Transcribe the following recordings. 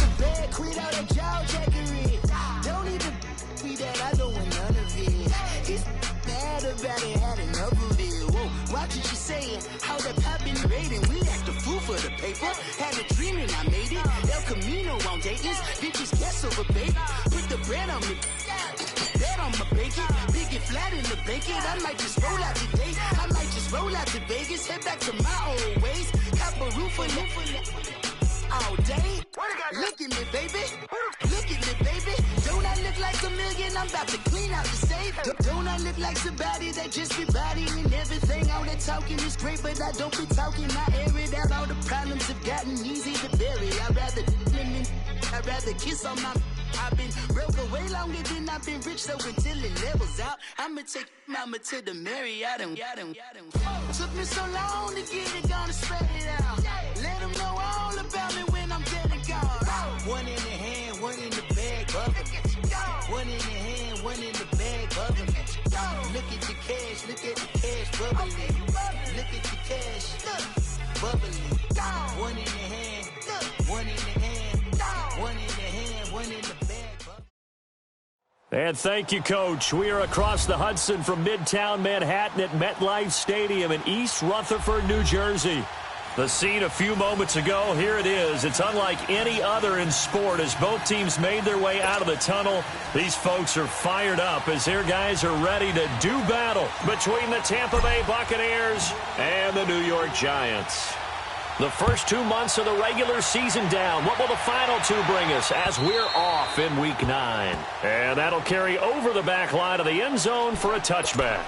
the bed, quit all that jaw jackery. Don't even be that, I don't want none of it. He's mad about it, had enough of it. Whoa, watch what you saying, how that pop been raiding. We act the fool for the paper, had a dream and I made it. El Camino on Dayton's, bitches guess over baby. Put the bread on me, bet on my bacon. Big and flat in the blanket, I might just roll out today. I might just roll out to Vegas, head back to my old ways. Cop a roof for all day. Look at me, baby. Look at me, baby. Don't I look like a million? I'm about to clean out the safe. Don't I look like somebody that just be bodying everything? All that talking is great, but I don't be talking. I air it out. All the problems have gotten easy to bury. I'd rather kiss on my. I've been broke away longer than I've been rich, so until it levels out, I'ma take mama to the Marriott and took me so long to get it, gonna spread it out. Let them know all about me when I'm dead and gone. One in the hand, one in the bag, bubbling. One in the hand, one in the bag, bubbling. Look at the cash, bubbling. Look at the cash, bubbling. One in the hand, one in the hand, one in the hand, one in the bag. And thank you, Coach. We are across the Hudson from Midtown Manhattan at MetLife Stadium in East Rutherford, New Jersey. The scene a few moments ago, here it is. It's unlike any other in sport as both teams made their way out of the tunnel. These folks are fired up as their guys are ready to do battle between the Tampa Bay Buccaneers and the New York Giants. The first 2 months of the regular season down. What will the final two bring us as we're off in Week 9? And that'll carry over the back line of the end zone for a touchback.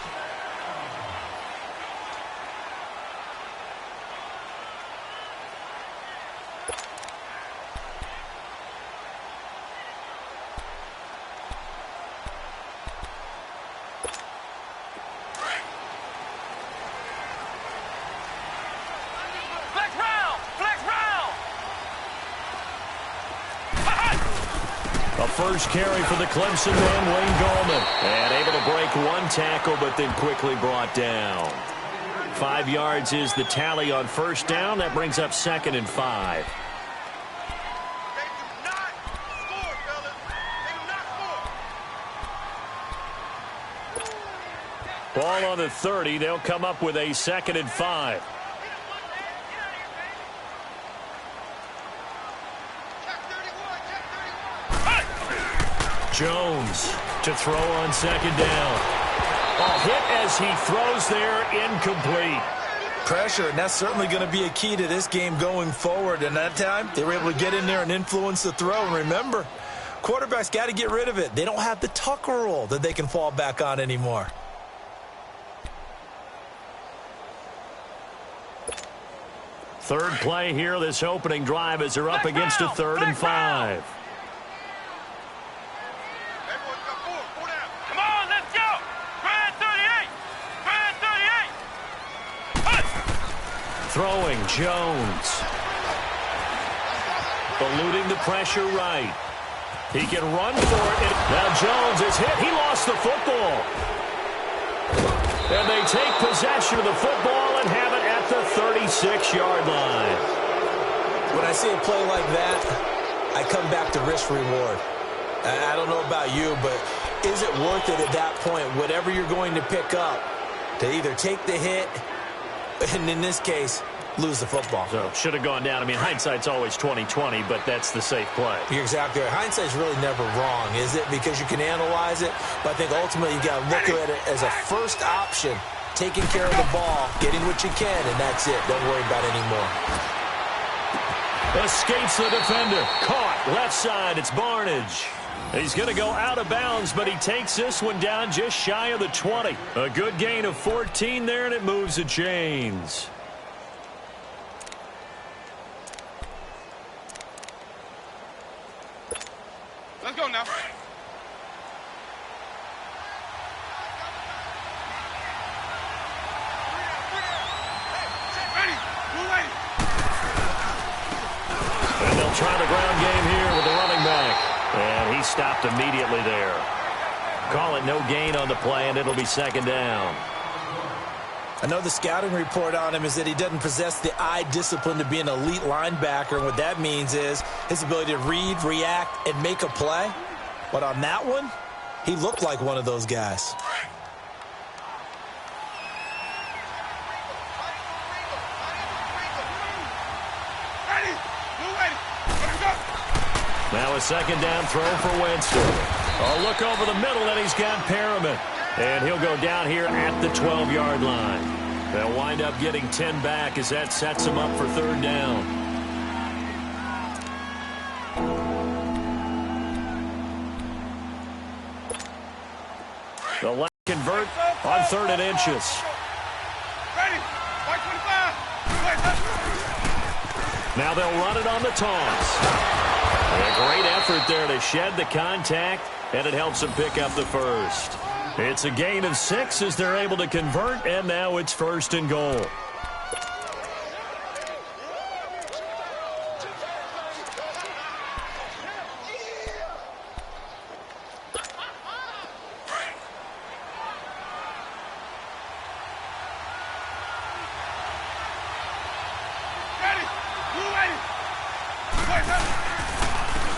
First carry for the Clemson man, Wayne Gallman. And able to break one tackle, but then quickly brought down. 5 yards is the tally on first down. That brings up 2nd and 5. Ball on the 30. They'll come up with a 2nd and 5. Jones to throw on 2nd down. A hit as he throws there, incomplete. Pressure, and that's certainly going to be a key to this game going forward. And that time, they were able to get in there and influence the throw. And remember, quarterbacks got to get rid of it. They don't have the Tucker rule that they can fall back on anymore. Third play here, this opening drive as they're up against a 3rd and 5. Throwing, Jones. Eluding the pressure right. He can run for it. Now Jones is hit. He lost the football. And they take possession of the football and have it at the 36-yard line. When I see a play like that, I come back to risk-reward. I don't know about you, but is it worth it at that point, whatever you're going to pick up, to either take the hit, and in this case, lose the football? So, should have gone down. I mean, hindsight's always 20/20, but that's the safe play. You're exactly right. Hindsight's really never wrong, is it? Because you can analyze it, but I think ultimately you got to look at it as a first option, taking care of the ball, getting what you can, and that's it. Don't worry about it anymore. Escapes the defender. Caught. Left side. It's Barnage. He's going to go out of bounds, but he takes this one down just shy of the 20. A good gain of 14 there, and it moves the chains. Let's go now. And they'll try the ground game here with the running back. And he stopped immediately there. Call it no gain on the play, and it'll be 2nd down. I know the scouting report on him is that he doesn't possess the eye discipline to be an elite linebacker, and what that means is his ability to read, react, and make a play. But on that one, he looked like one of those guys. Now a second down throw for Winston. A look over the middle, and he's got Perriman. And he'll go down here at the 12-yard line. They'll wind up getting 10 back as that sets him up for third down. The left convert on 3rd and inches. Now they'll run it on the toss. A great effort there to shed the contact, and it helps them pick up the first. It's a gain of 6 as they're able to convert, and now it's 1st and goal.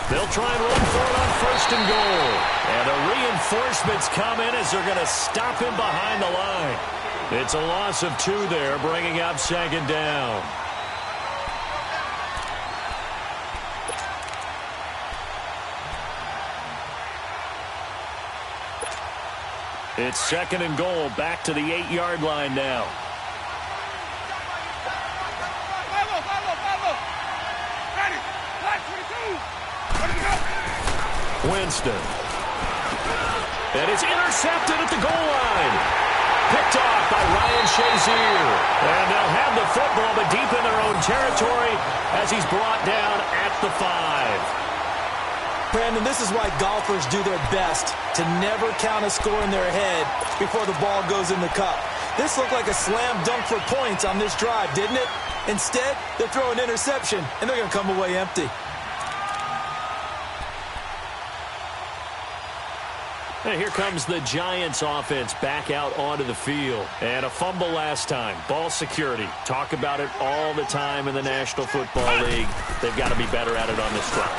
They'll try and run for it on 1st and goal. And the reinforcements come in as they're going to stop him behind the line. It's a loss of 2 there, bringing up 2nd down. It's 2nd and goal, back to the 8-yard line now. Winston. And it's intercepted at the goal line. Picked off by Ryan Shazier. And they'll have the football, but deep in their own territory as he's brought down at the 5. Brandon, this is why golfers do their best to never count a score in their head before the ball goes in the cup. This looked like a slam dunk for points on this drive, didn't it? Instead, they throw an interception, and they're going to come away empty. And here comes the Giants offense back out onto the field. And a fumble last time. Ball security. Talk about it all the time in the National Football League. They've got to be better at it on this front.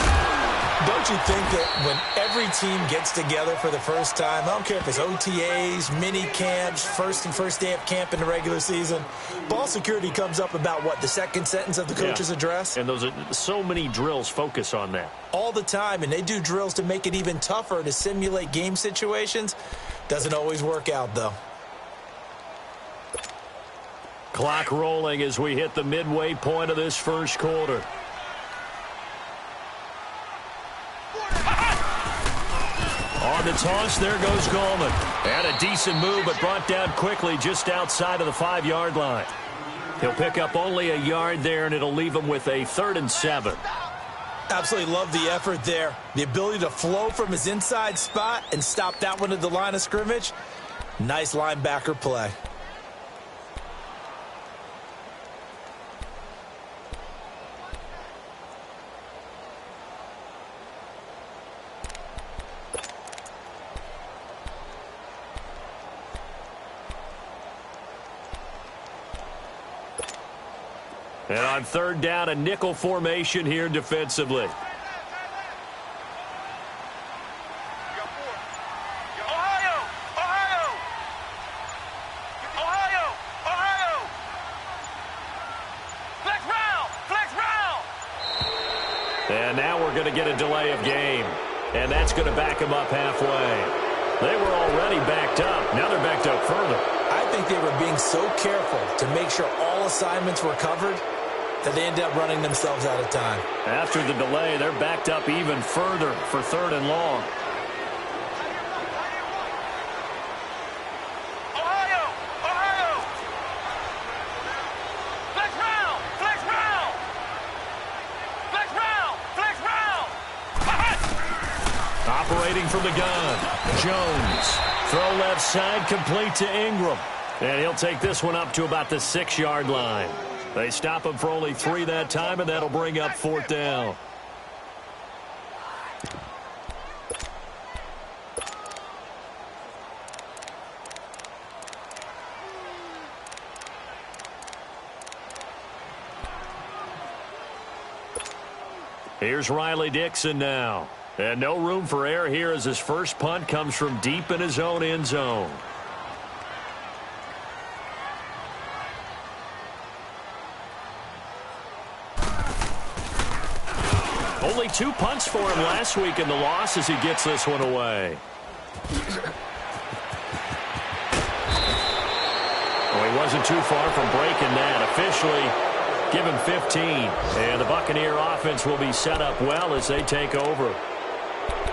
Don't you think that when every team gets together for the first time, I don't care if it's OTAs, mini camps, first day of camp in the regular season, ball security comes up about, what, the second sentence of the coach's address? And those are so many drills focus on that. All the time, and they do drills to make it even tougher to simulate game situations. Doesn't always work out, though. Clock rolling as we hit the midway point of this first quarter. On the toss, there goes Goldman. And a decent move, but brought down quickly just outside of the 5-yard line. He'll pick up only a yard there, and it'll leave him with a 3rd and 7. Absolutely love the effort there. The ability to flow from his inside spot and stop that one at the line of scrimmage. Nice linebacker play. And on 3rd down, a nickel formation here defensively. And now we're going to get a delay of game. And that's going to back them up halfway. They were already backed up. Now they're backed up further. I think they were being so careful to make sure all assignments were covered that they end up running themselves out of time. After the delay, they're backed up even further for 3rd and long. Operating from the gun, Jones. Throw left side, complete to Ingram. And he'll take this one up to about the 6-yard line. They stop him for only 3 that time, and that'll bring up 4th down. Here's Riley Dixon now. And no room for error here as his first punt comes from deep in his own end zone. Only 2 punts for him last week in the loss as he gets this one away. Well, he wasn't too far from breaking that. Officially, give him 15. And the Buccaneer offense will be set up well as they take over.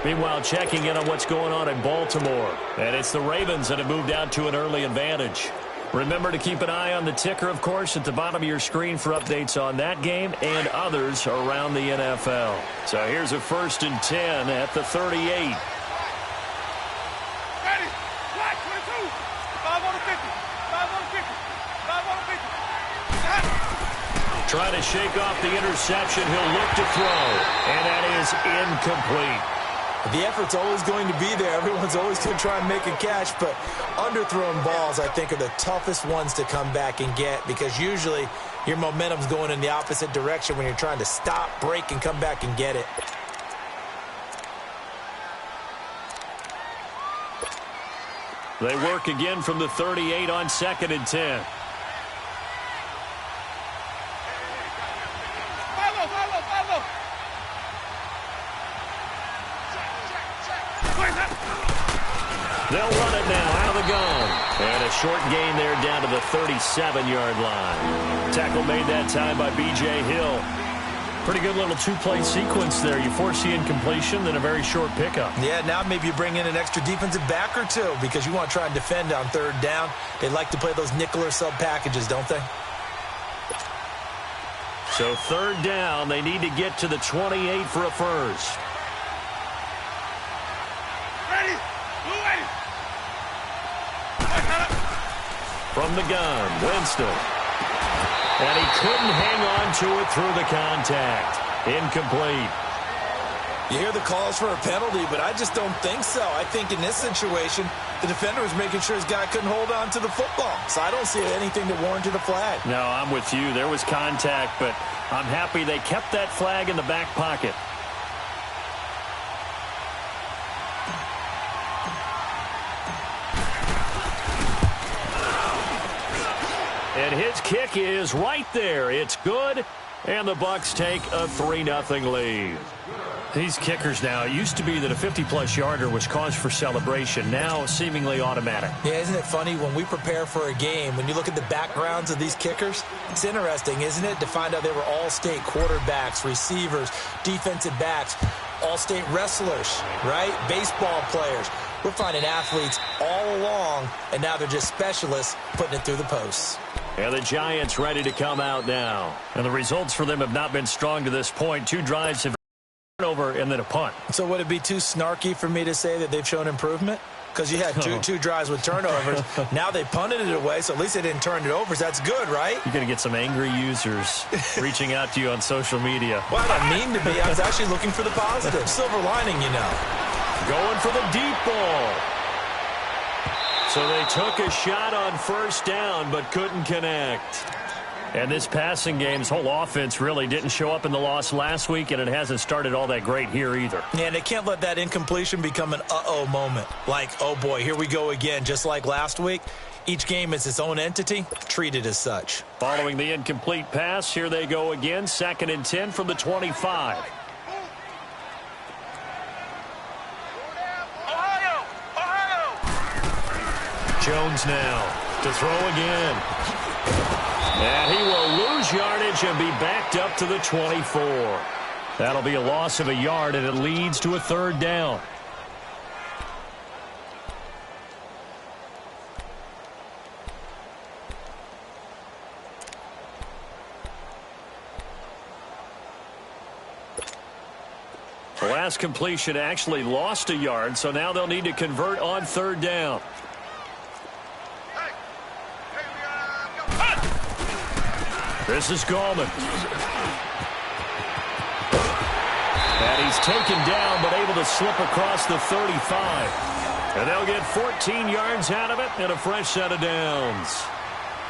Meanwhile, checking in on what's going on in Baltimore. And it's the Ravens that have moved out to an early advantage. Remember to keep an eye on the ticker, of course, at the bottom of your screen for updates on that game and others around the NFL. So here's a 1st and 10 at the 38. Ready. Right, 22. 5 on the 50. 5 on the 50. 5 on the 50. Trying to shake off the interception. He'll look to throw. And that is incomplete. The effort's always going to be there. Everyone's always going to try and make a catch, but underthrown balls, I think, are the toughest ones to come back and get because usually your momentum's going in the opposite direction when you're trying to stop, break, and come back and get it. They work again from the 38 on 2nd and 10. They'll run it now out of the gun. And a short gain there down to the 37-yard line. Tackle made that time by B.J. Hill. Pretty good little 2-play sequence there. You force the incompletion, then a very short pickup. Yeah, now maybe you bring in an extra defensive back or two because you want to try and defend on 3rd down. They like to play those nickel or sub packages, don't they? So 3rd down, they need to get to the 28 for a first. From the gun, Winston. And he couldn't hang on to it through the contact. Incomplete. You hear the calls for a penalty, but I just don't think so. I think in this situation, the defender was making sure his guy couldn't hold on to the football. So I don't see anything that warranted a flag. No, I'm with you. There was contact, but I'm happy they kept that flag in the back pocket. And his kick is right there. It's good, and the Bucs take a 3-0 lead. These kickers now, it used to be that a 50-plus yarder was cause for celebration. Now, seemingly automatic. Yeah, isn't it funny when we prepare for a game, when you look at the backgrounds of these kickers, it's interesting, isn't it, to find out they were all-state quarterbacks, receivers, defensive backs, all-state wrestlers, right? Baseball players. We're finding athletes all along, and now they're just specialists putting it through the posts. And the Giants ready to come out now. And the results for them have not been strong to this point. 2 drives have over and then a punt. So would it be too snarky for me to say that they've shown improvement? Because you had two drives with turnovers. Now they punted it away, so at least they didn't turn it over. So that's good, right? You're going to get some angry users reaching out to you on social media. Well, I don't mean to be. I was actually looking for the positive. Silver lining, you know. Going for the deep ball. So they took a shot on 1st down, but couldn't connect. And this passing game's whole offense really didn't show up in the loss last week, and it hasn't started all that great here either. Yeah, and they can't let that incompletion become an uh-oh moment. Like, oh boy, here we go again, just like last week. Each game is its own entity, treated as such. Following the incomplete pass, here they go again, 2nd and 10 from the 25. Jones now to throw again. And he will lose yardage and be backed up to the 24. That'll be a loss of a yard, and it leads to a 3rd down. The last completion actually lost a yard, so now they'll need to convert on 3rd down. This is Gallman. And he's taken down, but able to slip across the 35. And they'll get 14 yards out of it and a fresh set of downs.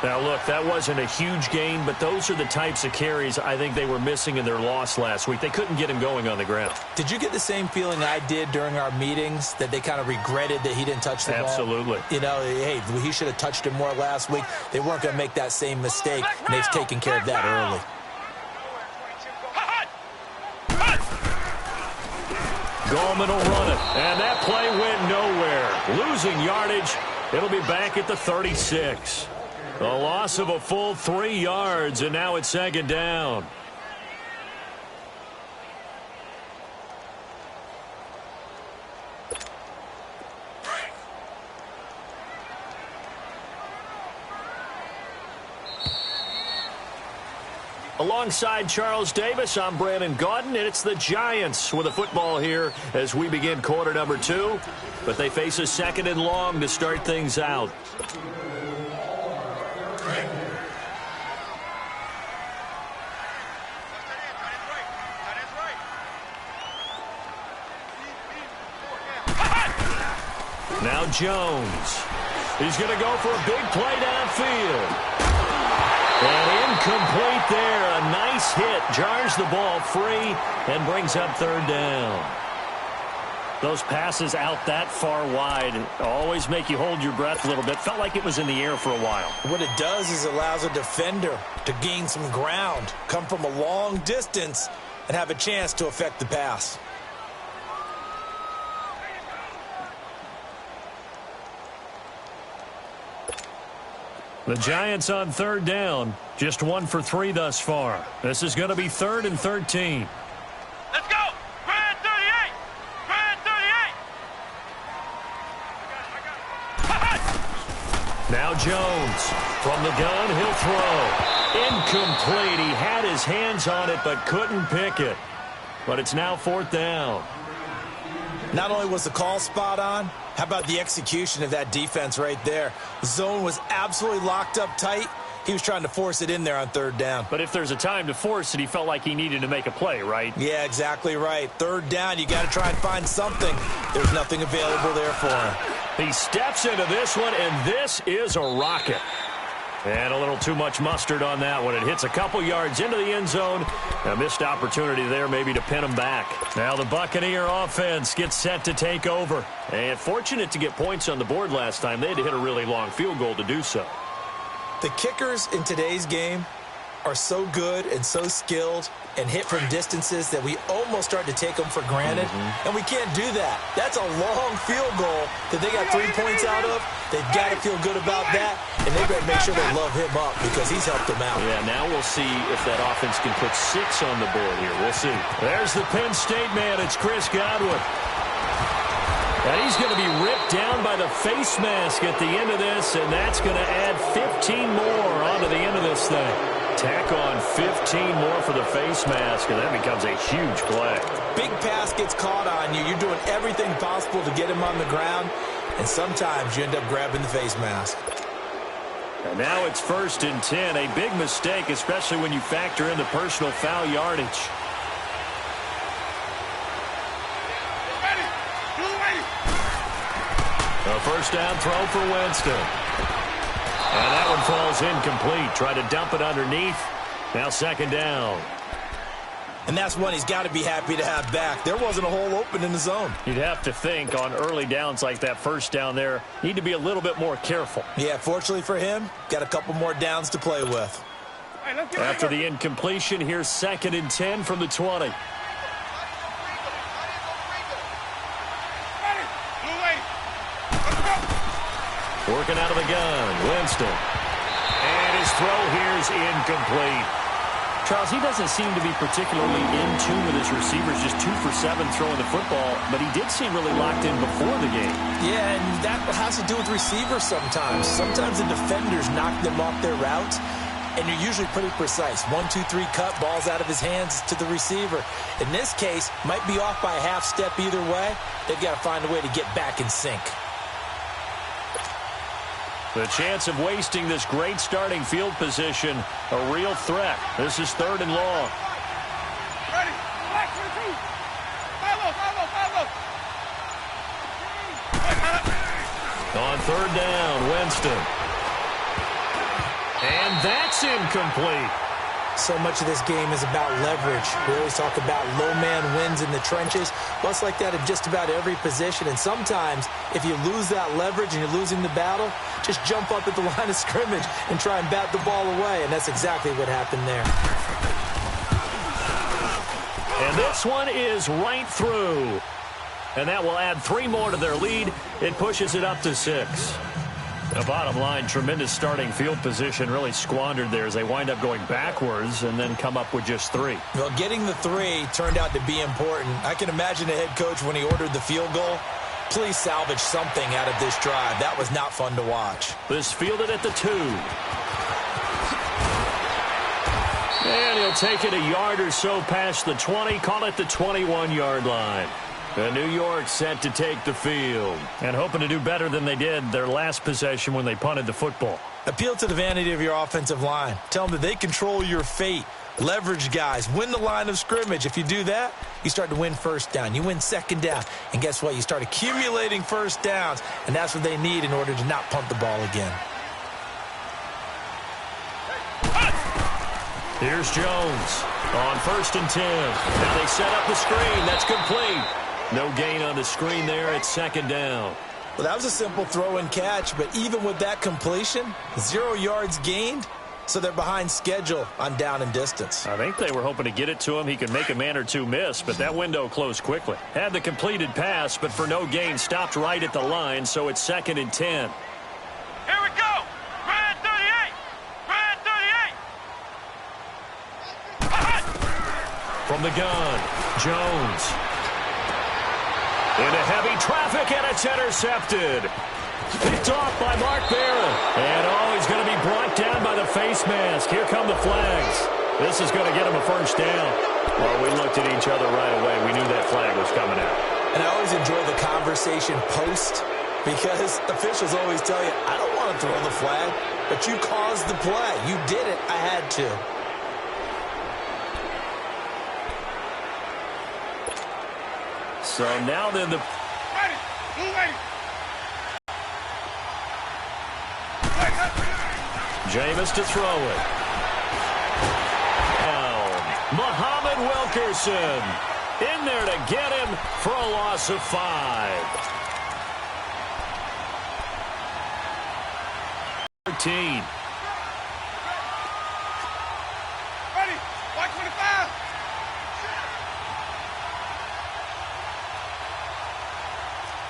Now, look, that wasn't a huge gain, but those are the types of carries I think they were missing in their loss last week. They couldn't get him going on the ground. Did you get the same feeling I did during our meetings, that they kind of regretted that he didn't touch the ball? Absolutely. You know, hey, he should have touched it more last week. They weren't going to make that same mistake, and they've taken care of that early. Goldman will run it, and that play went nowhere. Losing yardage, it'll be back at the 36. A loss of a full 3 yards, and now it's second down. Alongside Charles Davis, I'm Brandon Gaudin, and it's the Giants with the football here as we begin quarter number 2. But they face a second and long to start things out. Now Jones. He's going to go for a big play downfield. And incomplete there. A nice hit. Jars the ball free and brings up third down. Those passes out that far wide always make you hold your breath a little bit. Felt like it was in the air for a while. What it does is it allows a defender to gain some ground, come from a long distance, and have a chance to affect the pass. The Giants on third down, just 1 for 3 thus far. This is going to be 3rd and 13. Let's go! Grand 38! Grand 38! Now Jones from the gun, he'll throw. Incomplete. He had his hands on it but couldn't pick it. But it's now 4th down. Not only was the call spot on, how about the execution of that defense right there? The zone was absolutely locked up tight. He was trying to force it in there on third down. But if there's a time to force it, he felt like he needed to make a play, right? Yeah, exactly right. Third down, you got to try and find something. There's nothing available there for him. He steps into this one, and this is a rocket. And a little too much mustard on that one. It hits a couple yards into the end zone. A missed opportunity there maybe to pin him back. Now the Buccaneer offense gets set to take over. And fortunate to get points on the board last time. They had to hit a really long field goal to do so. The kickers in today's game are so good and so skilled and hit from distances that we almost start to take them for granted. And we can't do that. That's a long field goal that they got 3 points out of. They've got to feel good about that, and they better make sure they love him up because he's helped them out. Yeah, now we'll see if that offense can put 6 on the board here. We'll see. There's the Penn State man. It's Chris Godwin. And he's going to be ripped down by the face mask at the end of this, and that's going to add 15 more onto the end of this thing. Tack on 15 more for the face mask, and that becomes a huge play. Big pass gets caught on you. You're doing everything possible to get him on the ground, and sometimes you end up grabbing the face mask. And now it's 1st and 10. A big mistake, especially when you factor in the personal foul yardage. A first down throw for Winston. And that one falls incomplete. Try to dump it underneath. Now 2nd down. And that's one he's got to be happy to have back. There wasn't a hole open in the zone. You'd have to think on early downs like that first down there, need to be a little bit more careful. Yeah, fortunately for him, got a couple more downs to play with. After the incompletion, here's 2nd and 10 from the 20. Working out of the gun, Winston. And his throw here is incomplete. Charles, he doesn't seem to be particularly in tune with his receivers, just 2 for 7 throwing the football, but he did seem really locked in before the game. Yeah, and that has to do with receivers sometimes. Sometimes the defenders knock them off their routes, and you're usually pretty precise. 1, 2, 3 cut, balls out of his hands to the receiver. In this case, might be off by a half step either way. They've got to find a way to get back in sync. The chance of wasting this great starting field position, a real threat. This is 3rd and long. Ready? Black 22. Follow. On 3rd down, Winston. that's incomplete. So much of this game is about leverage. We always talk about low man wins in the trenches. Well, it's like that in just about every position. And sometimes, if you lose that leverage and you're losing the battle, just jump up at the line of scrimmage and try and bat the ball away. And that's exactly what happened there. And this one is right through. And that will add 3 more to their lead. It pushes it up to 6. The bottom line, tremendous starting field position, really squandered there as they wind up going backwards and then come up with just 3. Well, getting the 3 turned out to be important. I can imagine the head coach when he ordered the field goal. Please salvage something out of this drive. That was not fun to watch. This fielded at the 2. And he'll take it a yard or so past the 20, call it the 21-yard line. The New York set to take the field and hoping to do better than they did their last possession when they punted the football. Appeal to the vanity of your offensive line. Tell them that they control your fate. Leverage guys. Win the line of scrimmage. If you do that, you start to win first down. You win second down. And guess what? You start accumulating first downs. And that's what they need in order to not punt the ball again. Here's Jones on 1st and 10. Now they set up the screen. That's complete. No gain on the screen there at 2nd down. Well, that was a simple throw and catch, but even with that completion, 0 yards gained, so they're behind schedule on down and distance. I think they were hoping to get it to him. He could make a man or 2 miss, but that window closed quickly. Had the completed pass, but for no gain, stopped right at the line, so it's 2nd and 10. Here we go. Brand 38. Brand 38. From the gun, Jones. Into heavy traffic, and it's intercepted. Picked off by Mark Barron. And, he's going to be brought down by the face mask. Here come the flags. This is going to get him a first down. Well, we looked at each other right away. We knew that flag was coming out. And I always enjoy the conversation post because officials always tell you, I don't want to throw the flag, but you caused the play. You did it. I had to. So now then the... Ready. Blue ready. Jameis to throw it. Down. Muhammad Wilkerson in there to get him for a loss of 5. 13. Ready. White 25.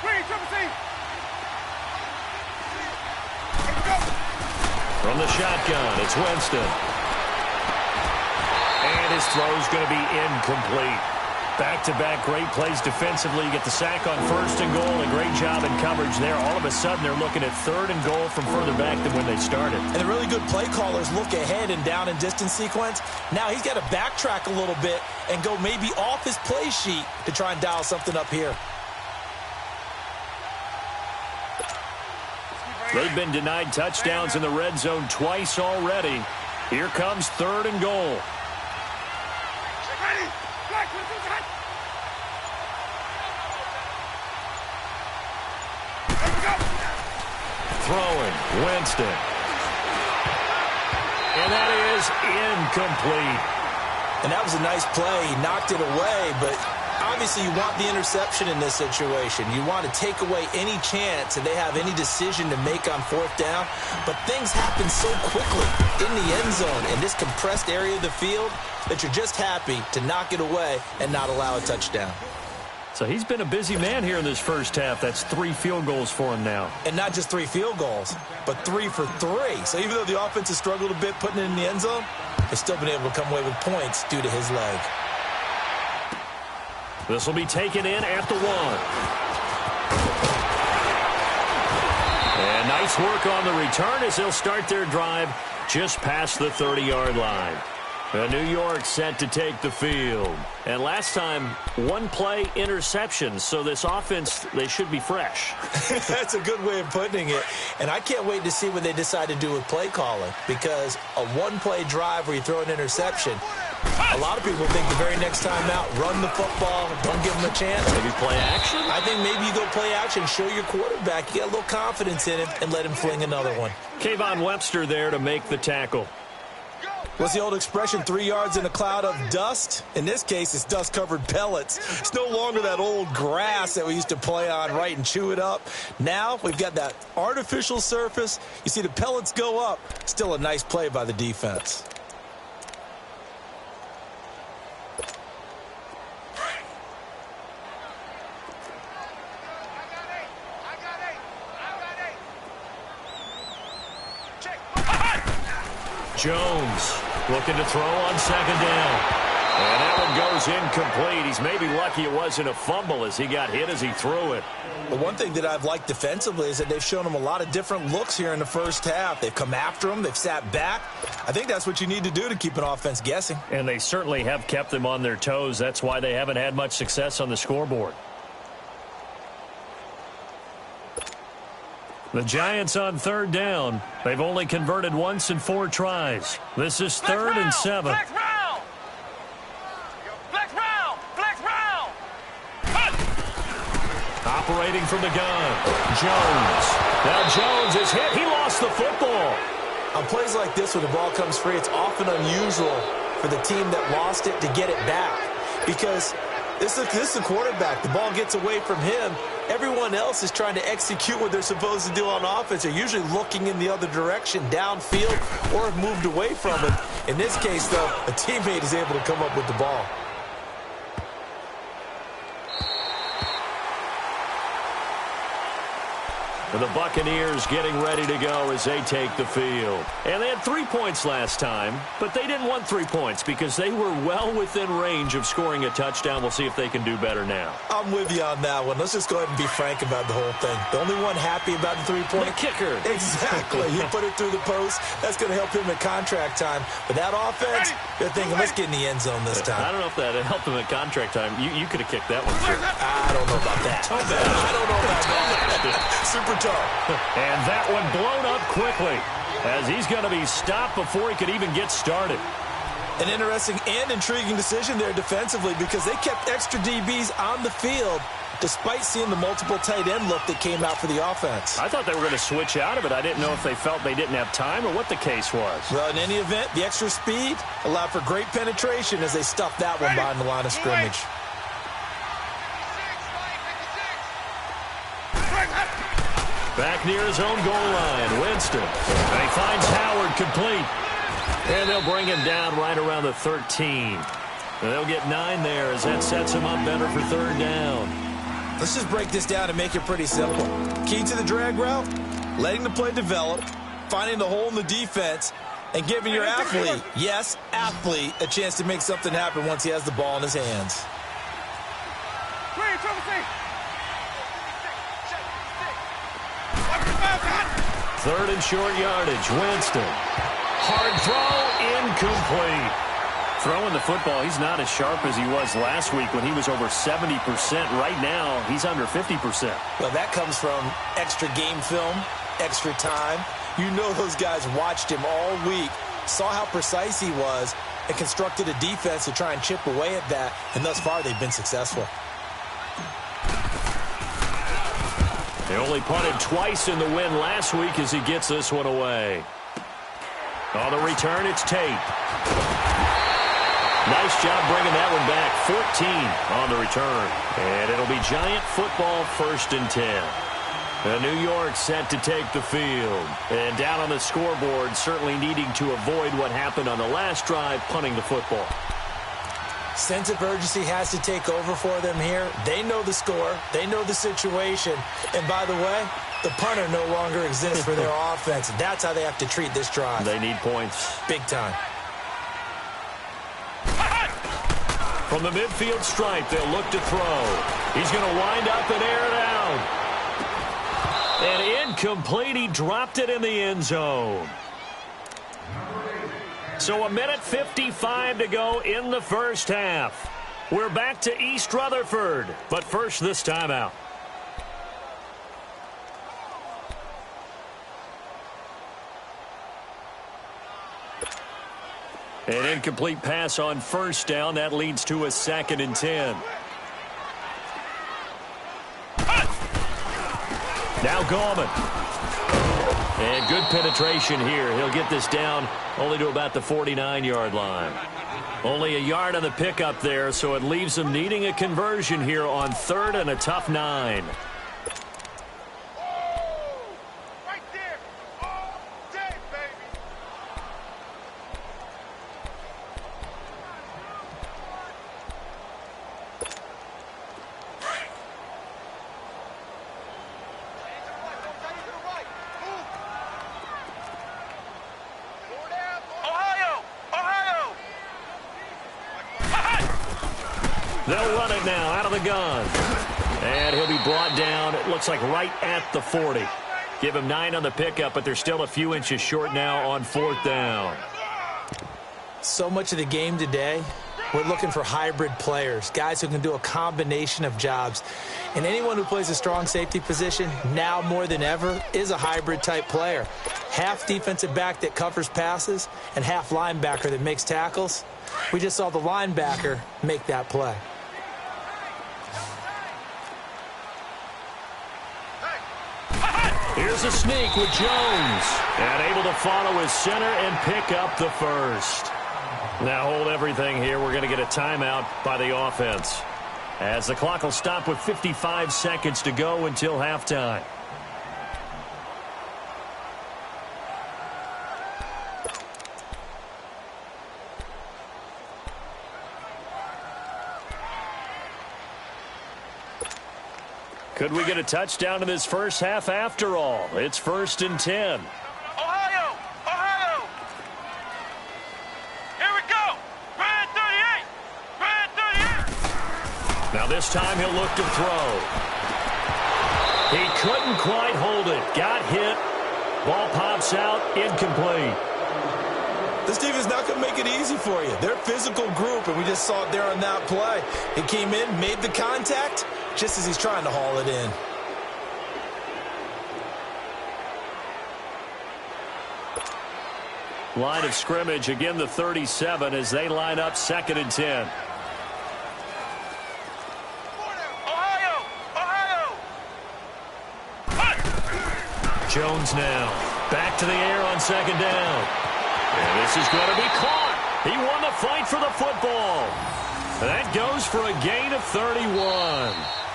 Green, triple team. Here we go. From the shotgun, it's Winston. And his throw's going to be incomplete. Back-to-back great plays defensively. You get the sack on 1st and goal. A great job in coverage there. All of a sudden, they're looking at 3rd and goal from further back than when they started. And the really good play callers look ahead and down and distance sequence. Now he's got to backtrack a little bit and go maybe off his play sheet to try and dial something up here. They've been denied touchdowns in the red zone twice already. Here comes 3rd and goal. Ready. Black 22 hot. Here we go. Throwing, Winston. And that is incomplete. And that was a nice play. He knocked it away, but obviously you want the interception in this situation. You want to take away any chance that they have any decision to make on 4th down. But things happen so quickly in the end zone in this compressed area of the field that you're just happy to knock it away and not allow a touchdown. So he's been a busy man here in this first half. That's 3 field goals for him now. And not just 3 field goals, but 3 for 3. So even though the offense has struggled a bit putting it in the end zone, they've still been able to come away with points due to his leg. This will be taken in at the 1. And nice work on the return as they'll start their drive just past the 30-yard line. New York set to take the field. And last time, 1 play interception. So this offense, they should be fresh. That's a good way of putting it. And I can't wait to see what they decide to do with play calling. Because a 1-play drive where you throw an interception, a lot of people think the very next time out, run the football, don't give them a chance. Maybe play action? I think maybe you go play action, show your quarterback, you got a little confidence in him, and let him fling another one. Kayvon Webster there to make the tackle. What's the old expression, 3 yards in a cloud of dust? In this case, it's dust-covered pellets. It's no longer that old grass that we used to play on, right, and chew it up. Now we've got that artificial surface. You see the pellets go up. Still a nice play by the defense. Jones looking to throw on second down. And that one goes incomplete. He's maybe lucky it wasn't a fumble as he got hit as he threw it. The one thing that I've liked defensively is that they've shown him a lot of different looks here in the first half. They've come after him. They've sat back. I think that's what you need to do to keep an offense guessing. And they certainly have kept them on their toes. That's why they haven't had much success on the scoreboard. The Giants on third down. They've only converted once in 4 tries. This is 3rd and 7. Flex round! Flex round! Flex round! Operating from the gun, Jones. Now Jones is hit. He lost the football. On plays like this, when the ball comes free, it's often unusual for the team that lost it to get it back. Because this is the quarterback. The ball gets away from him. Everyone else is trying to execute what they're supposed to do on offense. They're usually looking in the other direction, downfield, or have moved away from it. In this case, though, a teammate is able to come up with the ball. And the Buccaneers getting ready to go as they take the field. And they had 3 points last time, but they didn't want 3 points because they were well within range of scoring a touchdown. We'll see if they can do better now. I'm with you on that one. Let's just go ahead and be frank about the whole thing. The only one happy about the 3-point? The kicker. Exactly. He put it through the post. That's going to help him at contract time. But that offense, they're thinking, let's get in the end zone this time. I don't know if that helped him at contract time. You could have kicked that one through. I don't know about that. I don't know about that. Super tough. And that one blown up quickly as he's going to be stopped before he could even get started. An interesting and intriguing decision there defensively because they kept extra DBs on the field despite seeing the multiple tight end look that came out for the offense. I thought they were going to switch out of it. I didn't know if they felt they didn't have time or what the case was. Well, in any event, the extra speed allowed for great penetration as they stuffed that one behind the line of scrimmage. Back near his own goal line, Winston. And he finds Howard complete. And they'll bring him down right around the 13. And they'll get 9 there as that sets him up better for 3rd down. Let's just break this down and make it pretty simple. Key to the drag route, letting the play develop, finding the hole in the defense, and giving your athlete, yes, athlete, a chance to make something happen once he has the ball in his hands. 3rd and short yardage, Winston. Hard throw, incomplete. Throwing the football, he's not as sharp as he was last week when he was over 70%. Right now, he's under 50%. Well, that comes from extra game film, extra time. You know those guys watched him all week, saw how precise he was, and constructed a defense to try and chip away at that, and thus far they've been successful. They only punted twice in the win last week as he gets this one away. On the return, it's Tate. Nice job bringing that one back. 14 on the return. And it'll be Giant football, 1st and 10. And New York set to take the field. And down on the scoreboard, certainly needing to avoid what happened on the last drive, punting the football. Sense of urgency has to take over for them here. They know the score. They know the situation. And by the way, the punter no longer exists for their offense. That's how they have to treat this drive. They need points. Big time. From the midfield stripe, they'll look to throw. He's going to wind up and air it out. And incomplete. He dropped it in the end zone. So 1:55 to go in the first half. We're back to East Rutherford, but first this timeout. An incomplete pass on 1st down. That leads to a 2nd and 10. Now Gallman. And good penetration here. He'll get this down only to about the 49-yard line. Only a yard on the pickup there, so it leaves him needing a conversion here on 3rd and a tough 9. Right there. All day, baby. They'll run it now out of the gun. And he'll be brought down, it looks like right at the 40. Give him 9 on the pickup, but they're still a few inches short now on 4th down. So much of the game today, we're looking for hybrid players, guys who can do a combination of jobs. And anyone who plays a strong safety position, now more than ever, is a hybrid type player. Half defensive back that covers passes and half linebacker that makes tackles. We just saw the linebacker make that play. Here's a sneak with Jones. And able to follow his center and pick up the first. Now hold everything here. We're going to get a timeout by the offense, as the clock will stop with 55 seconds to go until halftime. Could we get a touchdown in this first half after all? It's 1st and 10. Ohio! Ohio! Here we go! Red 38! Red 38! Now this time he'll look to throw. He couldn't quite hold it. Got hit. Ball pops out. Incomplete. This team is not going to make it easy for you. They're a physical group, and we just saw it there on that play. He came in, made the contact, just as he's trying to haul it in. Line of scrimmage, again the 37 as they line up 2nd and 10. Ohio! Ohio! Jones now. Back to the air on 2nd down. And this is going to be caught. He won the fight for the football. That goes for a gain of 31.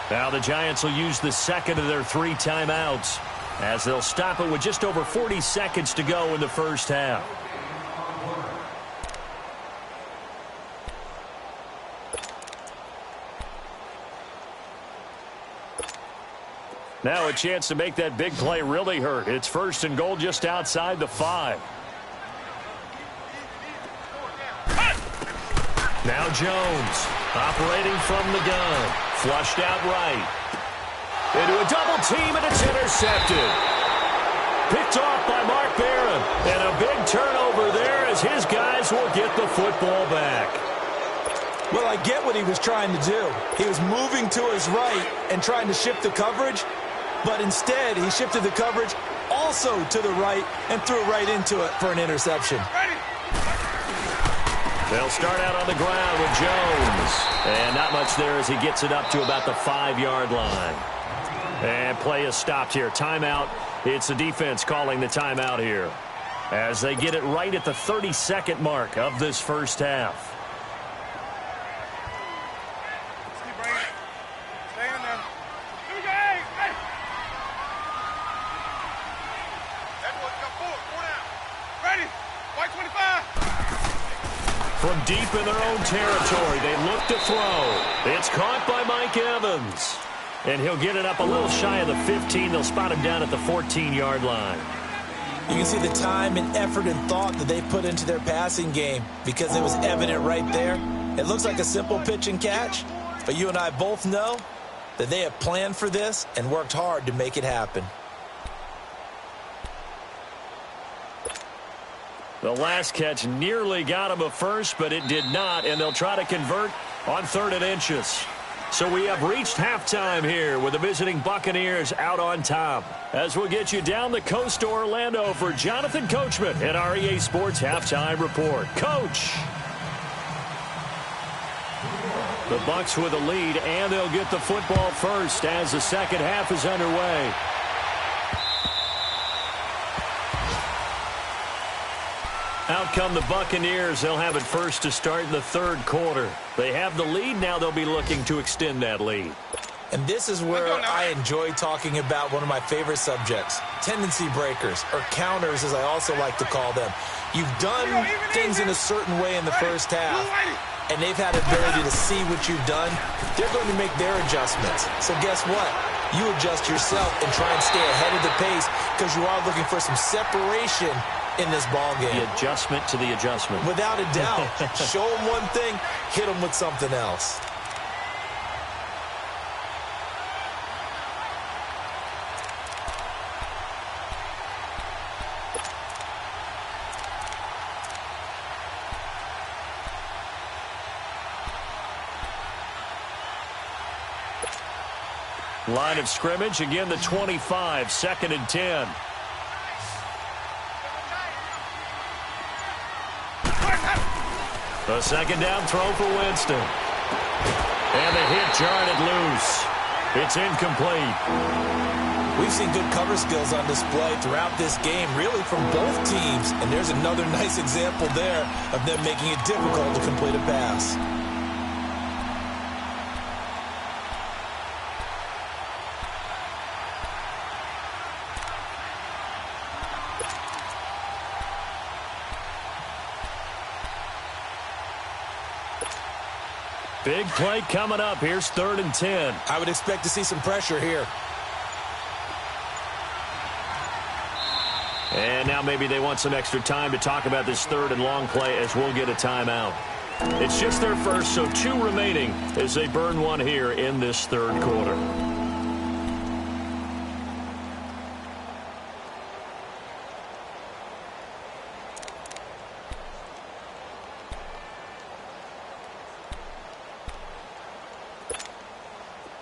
Now the Giants will use the second of their 3 timeouts, as they'll stop it with just over 40 seconds to go in the first half. Now a chance to make that big play really hurt. It's 1st and goal just outside the 5. Now Jones, operating from the gun, flushed out right. Into a double team, and it's intercepted. Picked off by Mark Barron, and a big turnover there as his guys will get the football back. Well, I get what he was trying to do. He was moving to his right and trying to shift the coverage, but instead he shifted the coverage also to the right and threw right into it for an interception. They'll start out on the ground with Jones. And not much there as he gets it up to about the 5-yard line. And play is stopped here. Timeout. It's the defense calling the timeout here, as they get it right at the 32nd mark of this first half. Stay in there. Here we go. Hey, hey. Everyone come forward. 4 down. Ready. White 25. From deep in their own territory, they look to throw. It's caught by Mike Evans. And he'll get it up a little shy of the 15. They'll spot him down at the 14-yard line. You can see the time and effort and thought that they put into their passing game, because it was evident right there. It looks like a simple pitch and catch, but you and I both know that they have planned for this and worked hard to make it happen. The last catch nearly got him a first, but it did not, and they'll try to convert on 3rd and inches. So we have reached halftime here with the visiting Buccaneers out on top. As we'll get you down the coast to Orlando for Jonathan Coachman at our EA Sports Halftime Report. Coach! The Bucs with a lead, and they'll get the football first as the second half is underway. Out come the Buccaneers. They'll have it first to start in the third quarter. They have the lead. Now they'll be looking to extend that lead. And this is where I enjoy talking about one of my favorite subjects, tendency breakers, or counters as I also like to call them. You've done things in a certain way in the first half, and they've had the ability to see what you've done. They're going to make their adjustments. So guess what? You adjust yourself and try and stay ahead of the pace because you are looking for some separation in this ball game. The adjustment to the adjustment. Without a doubt. Show them one thing, hit them with something else. Line of scrimmage, again the 25, 2nd and 10. The second down throw for Winston. And the hit jarred it loose. It's incomplete. We've seen good cover skills on display throughout this game, really from both teams. And there's another nice example there of them making it difficult to complete a pass. Big play coming up. Here's 3rd and 10. I would expect to see some pressure here. And now maybe they want some extra time to talk about this 3rd and long play as we'll get a timeout. It's just their first, so 2 remaining as they burn one here in this 3rd quarter.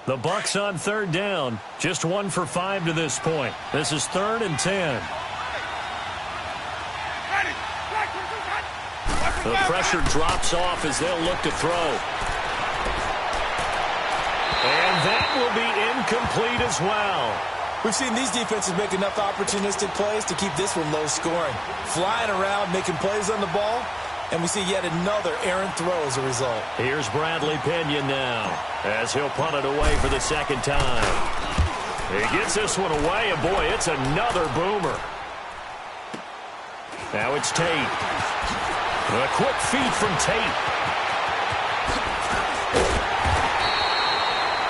The Bucs on 3rd down. Just 1 for 5 to this point. This is 3rd and 10. The pressure drops off as they'll look to throw. And that will be incomplete as well. We've seen these defenses make enough opportunistic plays to keep this one low scoring. Flying around, making plays on the ball. And we see yet another errant throw as a result. Here's Bradley Pinion now as he'll punt it away for the 2nd time. He gets this one away, and boy, it's another boomer. Now it's Tate. A quick feed from Tate.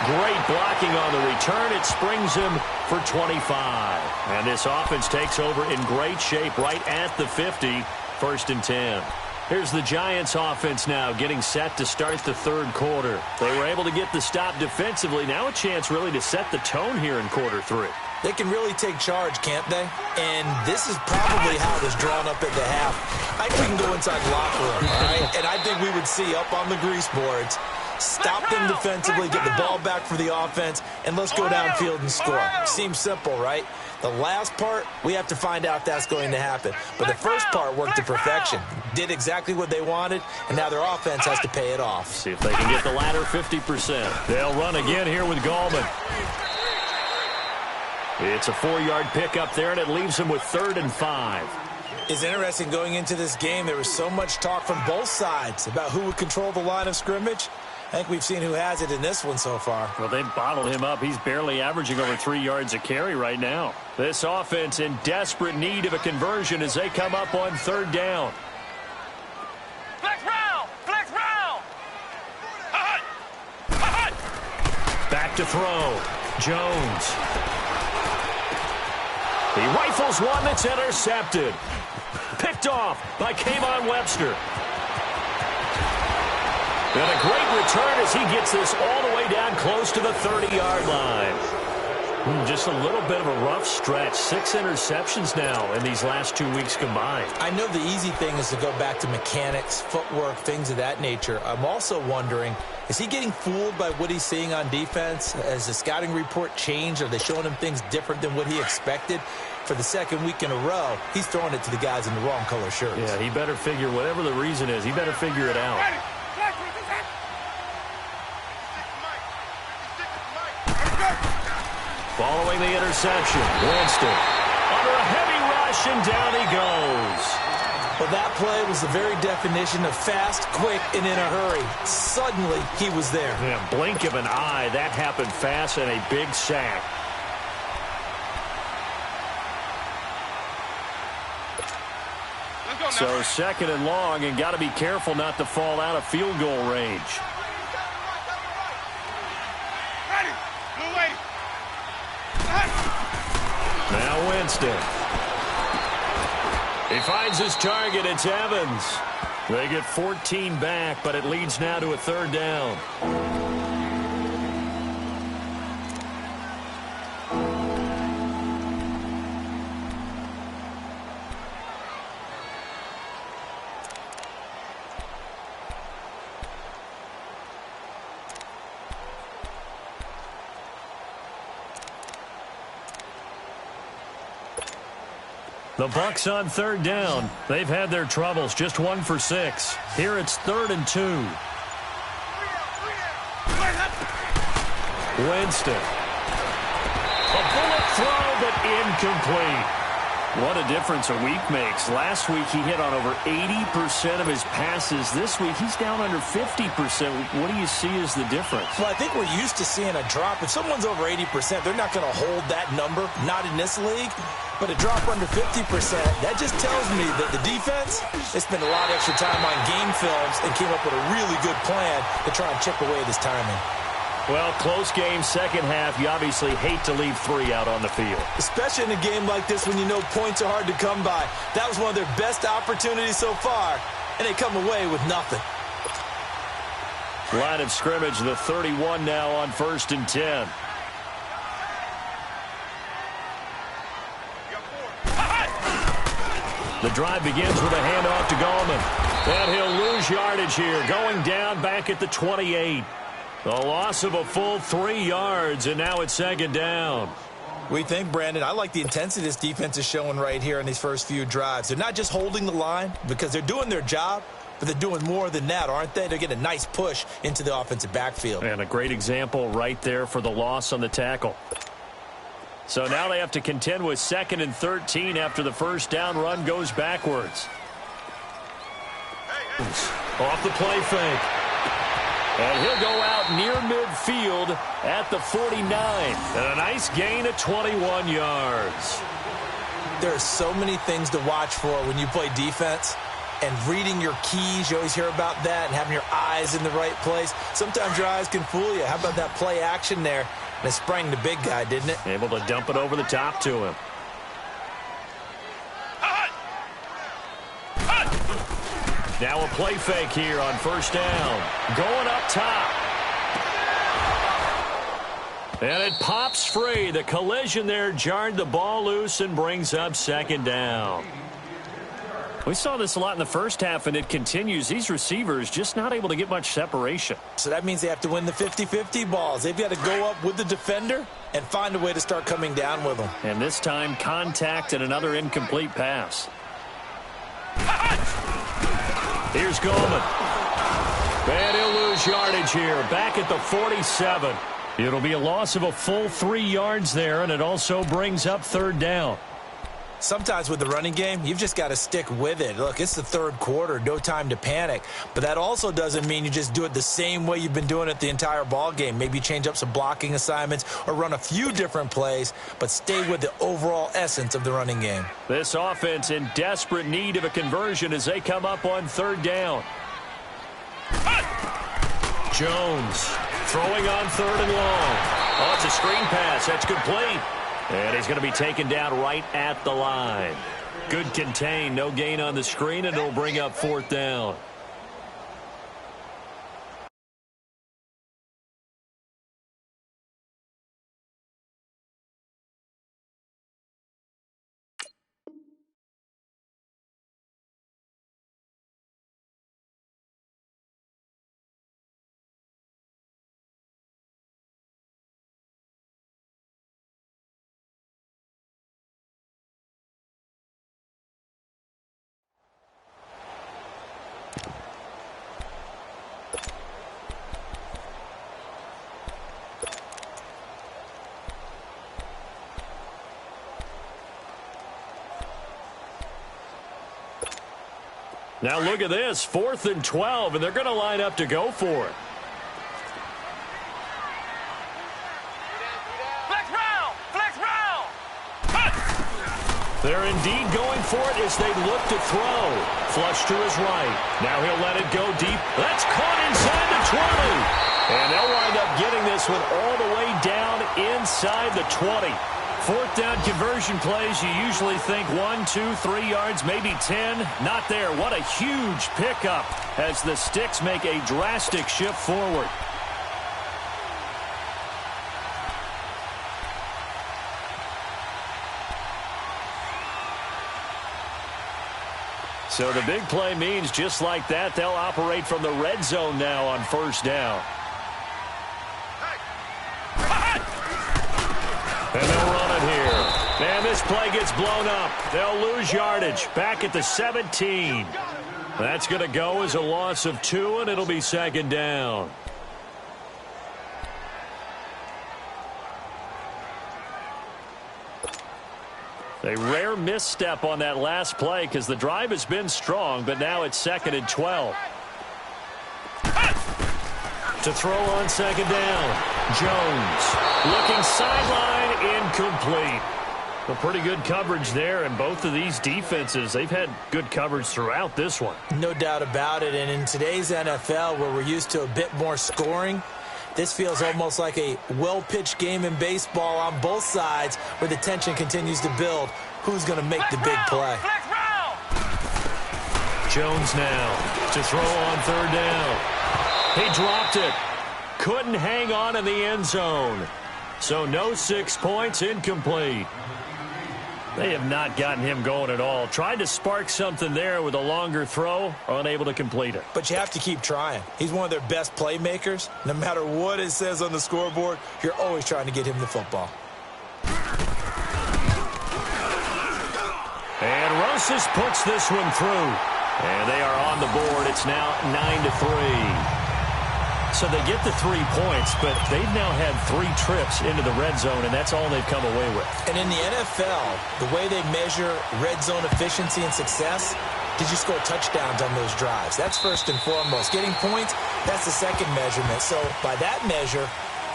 Great blocking on the return. It springs him for 25. And this offense takes over in great shape right at the 50. 1st and 10. Here's the Giants offense now getting set to start the 3rd quarter. They were able to get the stop defensively. Now a chance really to set the tone here in quarter 3. They can really take charge, can't they? And this is probably how it was drawn up at the half. I think we can go inside the locker room, all right? And I think we would see up on the grease boards, stop them defensively, get the ball back for the offense, and let's go downfield and score. Seems simple, right? The last part, we have to find out if that's going to happen. But the first part worked to perfection. Did exactly what they wanted, and now their offense has to pay it off. See if they can get the latter 50%. They'll run again here with Gallman. It's a 4-yard pickup there, and it leaves them with 3rd and 5. It's interesting going into this game. There was so much talk from both sides about who would control the line of scrimmage. I think we've seen who has it in this one so far. Well, they've bottled him up. He's barely averaging over 3 yards a carry right now. This offense in desperate need of a conversion as they come up on 3rd down. Flex round! Flex round! Back to throw. Jones. He rifles one that's intercepted. Picked off by Kayvon Webster. And a great return as he gets this all the way down close to the 30-yard line. Just a little bit of a rough stretch. 6 interceptions now in these last 2 weeks combined. I know the easy thing is to go back to mechanics, footwork, things of that nature. I'm also wondering, is he getting fooled by what he's seeing on defense? Has the scouting report changed? Are they showing him things different than what he expected? For the 2nd week in a row, he's throwing it to the guys in the wrong color shirts. Yeah, he better figure, whatever the reason is, he better figure it out. Following the interception, Winston under a heavy rush, and down he goes. Well, that play was the very definition of fast, quick, and in a hurry. Suddenly, he was there. Yeah, blink of an eye, that happened fast, and a big sack. So second and long, and got to be careful not to fall out of field goal range. Now Winston. He finds his target. It's Evans. They get 14 back, but it leads now to a third down. The Bucs on third down. They've had their troubles, just 1 for 6. Here it's 3rd and 2. Winston. A bullet throw, but incomplete. What a difference a week makes. Last week he hit on over 80% of his passes. This week he's down under 50%. What do you see as the difference? Well, I think we're used to seeing a drop. If someone's over 80%, they're not going to hold that number, not in this league. But a drop under 50%, that just tells me that the defense, they spent a lot of extra time on game films and came up with a really good plan to try and chip away this timing. Well, close game, second half. You obviously hate to leave 3 out on the field. Especially in a game like this when you know points are hard to come by. That was one of their best opportunities so far, and they come away with nothing. Line of scrimmage, the 31 now on 1st and 10. The drive begins with a handoff to Gallman. And he'll lose yardage here, going down back at the 28. The loss of a full 3 yards, and now it's 2nd down. We think, Brandon, I like the intensity this defense is showing right here in these first few drives. They're not just holding the line because they're doing their job, but they're doing more than that, aren't they? They're getting a nice push into the offensive backfield. And a great example right there for the loss on the tackle. So now they have to contend with 2nd and 13 after the first down run goes backwards. Off the play fake. And he'll go out near midfield at the 49. And a nice gain of 21 yards. There are so many things to watch for when you play defense. And reading your keys, you always hear about that, and having your eyes in the right place. Sometimes your eyes can fool you. How about that play action there? And it sprang the big guy, didn't it? Able to dump it over the top to him. Now a play fake here on first down. Going up top. And it pops free. The collision there jarred the ball loose and brings up 2nd down. We saw this a lot in the first half, and it continues. These receivers just not able to get much separation. So that means they have to win the 50-50 balls. They've got to go up with the defender and find a way to start coming down with them. And this time, contact and another incomplete pass. Here's Gallman. And he'll lose yardage here, back at the 47. It'll be a loss of a full 3 yards there, and it also brings up 3rd down. Sometimes with the running game, you've just got to stick with it. Look, it's the 3rd quarter, no time to panic. But that also doesn't mean you just do it the same way you've been doing it the entire ball game. Maybe change up some blocking assignments or run a few different plays, but stay with the overall essence of the running game. This offense in desperate need of a conversion as they come up on 3rd down. Jones throwing on 3rd and long. Oh, it's a screen pass. That's complete. And he's going to be taken down right at the line. Good contain, no gain on the screen, and it'll bring up 4th down. Now look at this, 4th and 12, and they're going to line up to go for it. Flex round! Flex round! They're indeed going for it as they look to throw. Flush to his right. Now he'll let it go deep. That's caught inside the 20. And they'll wind up getting this one all the way down inside the 20. 4th down conversion plays, you usually think 1, 2, 3 yards, maybe 10. Not there. What a huge pickup as the Sticks make a drastic shift forward. So the big play means just like that, they'll operate from the red zone now on 1st down. And they'll run it here. And this play gets blown up. They'll lose yardage. Back at the 17. That's going to go as a loss of 2, and it'll be 2nd down. A rare misstep on that last play because the drive has been strong, but now it's 2nd and 12. To throw on 2nd down. Jones looking sideline, incomplete. A pretty good coverage there, and both of these defenses, they've had good coverage throughout this one. No doubt about it, and in today's NFL where we're used to a bit more scoring, this feels almost like a well-pitched game in baseball on both sides where the tension continues to build. Who's going to make the big play? Jones now to throw on 3rd down. He dropped it. Couldn't hang on in the end zone. So no 6 points, incomplete. They have not gotten him going at all. Tried to spark something there with a longer throw, unable to complete it. But you have to keep trying. He's one of their best playmakers. No matter what it says on the scoreboard, you're always trying to get him the football. And Rosas puts this one through. And they are on the board. It's now 9-3. So they get the 3 points, but they've now had 3 trips into the red zone, and that's all they've come away with. And in the NFL, the way they measure red zone efficiency and success, did you score touchdowns on those drives? That's first and foremost. Getting points, that's the second measurement. So by that measure,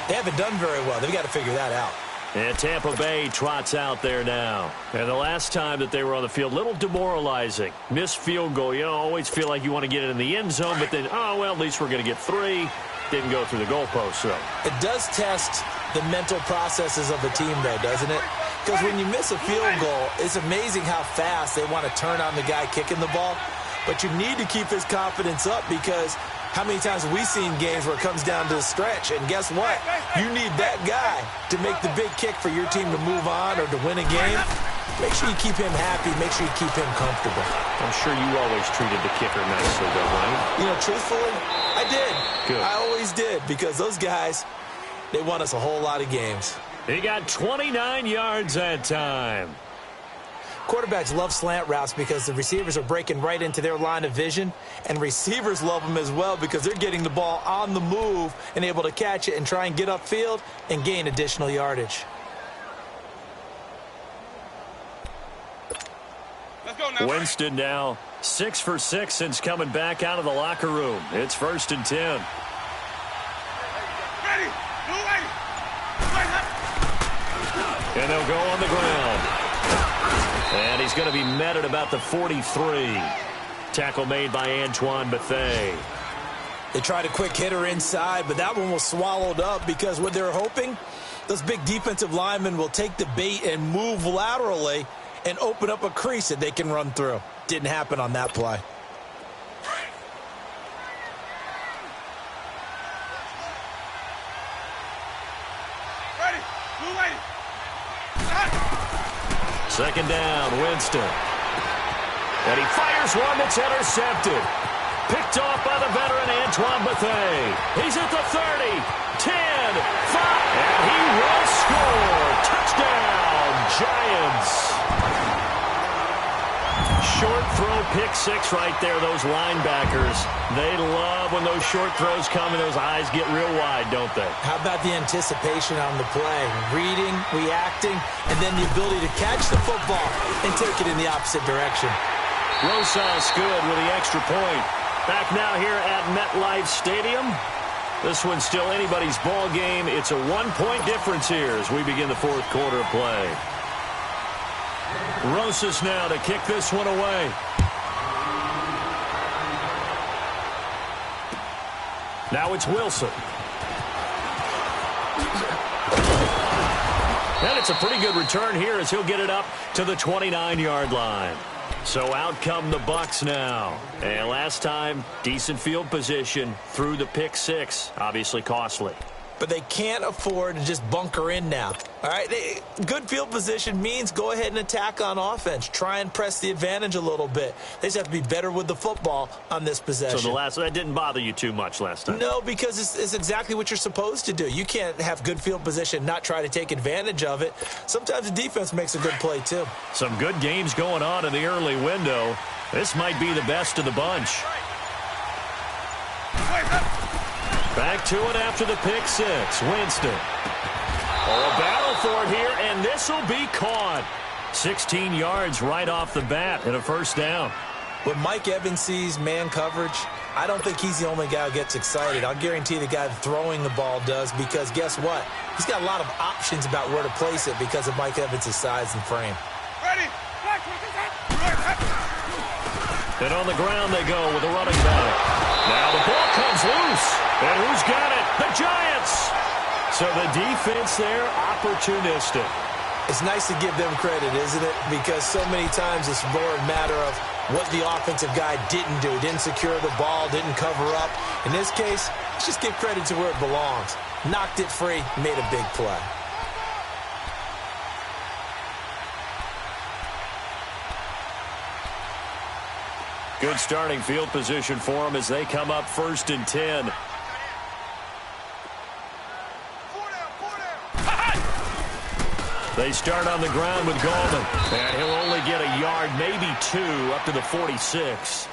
they haven't done very well. They've got to figure that out. And Tampa Bay trots out there now. And the last time that they were on the field, little demoralizing. Missed field goal. You always feel like you want to get it in the end zone, but then, oh, well, at least we're going to get 3. Didn't go through the goalpost, so. It does test the mental processes of a team, though, doesn't it? Because when you miss a field goal, it's amazing how fast they want to turn on the guy kicking the ball. But you need to keep his confidence up because how many times have we seen games where it comes down to the stretch? And guess what? You need that guy to make the big kick for your team to move on or to win a game. Make sure you keep him happy. Make sure you keep him comfortable. I'm sure you always treated the kicker nicely, though, right? You know, truthfully, I did. Good. I always did because those guys, they won us a whole lot of games. He got 29 yards that time. Quarterbacks love slant routes because the receivers are breaking right into their line of vision, and receivers love them as well because they're getting the ball on the move and able to catch it and try and get upfield and gain additional yardage. Let's go now. Winston now 6 for 6 since coming back out of the locker room. It's 1st and 10. Ready. Move ready. And they'll go on the ground. And he's going to be met at about the 43. Tackle made by Antoine Bethea. They tried a quick hitter inside, but that one was swallowed up because what they're hoping, those big defensive linemen will take the bait and move laterally and open up a crease that they can run through. Didn't happen on that play. Ready. Move ready. 2nd down, Winston. And he fires one that's intercepted. Picked off by the veteran Antoine Bethea. He's at the 30, 10, 5, and he will score. Touchdown, Giants. Short throw, pick 6 right there, those linebackers. They love when those short throws come and those eyes get real wide, don't they? How about the anticipation on the play? Reading, reacting, and then the ability to catch the football and take it in the opposite direction. Rosas good with the extra point. Back now here at MetLife Stadium. This one's still anybody's ball game. It's a 1-point difference here as we begin the fourth quarter of play. Rosas now to kick this one away. Now it's Wilson. And it's a pretty good return here as he'll get it up to the 29-yard line. So out come the Bucs now. And last time, decent field position through the pick six. Obviously costly. But they can't afford to just bunker in now. All right, good field position means go ahead and attack on offense. Try and press the advantage a little bit. They just have to be better with the football on this possession. So that didn't bother you too much last time? No, because it's exactly what you're supposed to do. You can't have good field position, not try to take advantage of it. Sometimes the defense makes a good play too. Some good games going on in the early window. This might be the best of the bunch. Back to it after the pick six. Winston. Oh, a battle for it here, and this will be caught. 16 yards right off the bat and a first down. When Mike Evans sees man coverage, I don't think he's the only guy who gets excited. I'll guarantee the guy throwing the ball does, because guess what? He's got a lot of options about where to place it because of Mike Evans' size and frame. Ready? And on the ground they go with a running back. Now the ball comes loose. And who's got it? The Giants. So the defense there, opportunistic. It's nice to give them credit, isn't it? Because so many times it's more a matter of what the offensive guy didn't do. Didn't secure the ball, didn't cover up. In this case, let's just give credit to where it belongs. Knocked it free, made a big play. Good starting field position for them as they come up 1st and 10. They start on the ground with Gallman. And he'll only get a yard, maybe 2, up to the 46.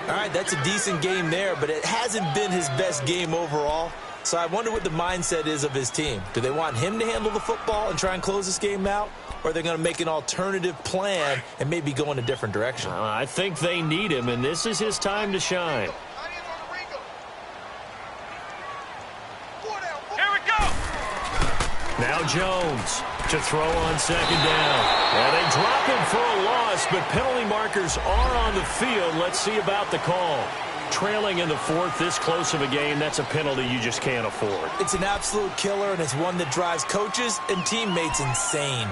All right, that's a decent game there, but it hasn't been his best game overall. So I wonder what the mindset is of his team. Do they want him to handle the football and try and close this game out? Or are they going to make an alternative plan and maybe go in a different direction? I think they need him, and this is his time to shine. Here we go. Now Jones to throw on 2nd down. And they drop him for a loss, but penalty markers are on the field. Let's see about the call. Trailing in the 4th, this close of a game, that's a penalty you just can't afford. It's an absolute killer, and it's one that drives coaches and teammates insane.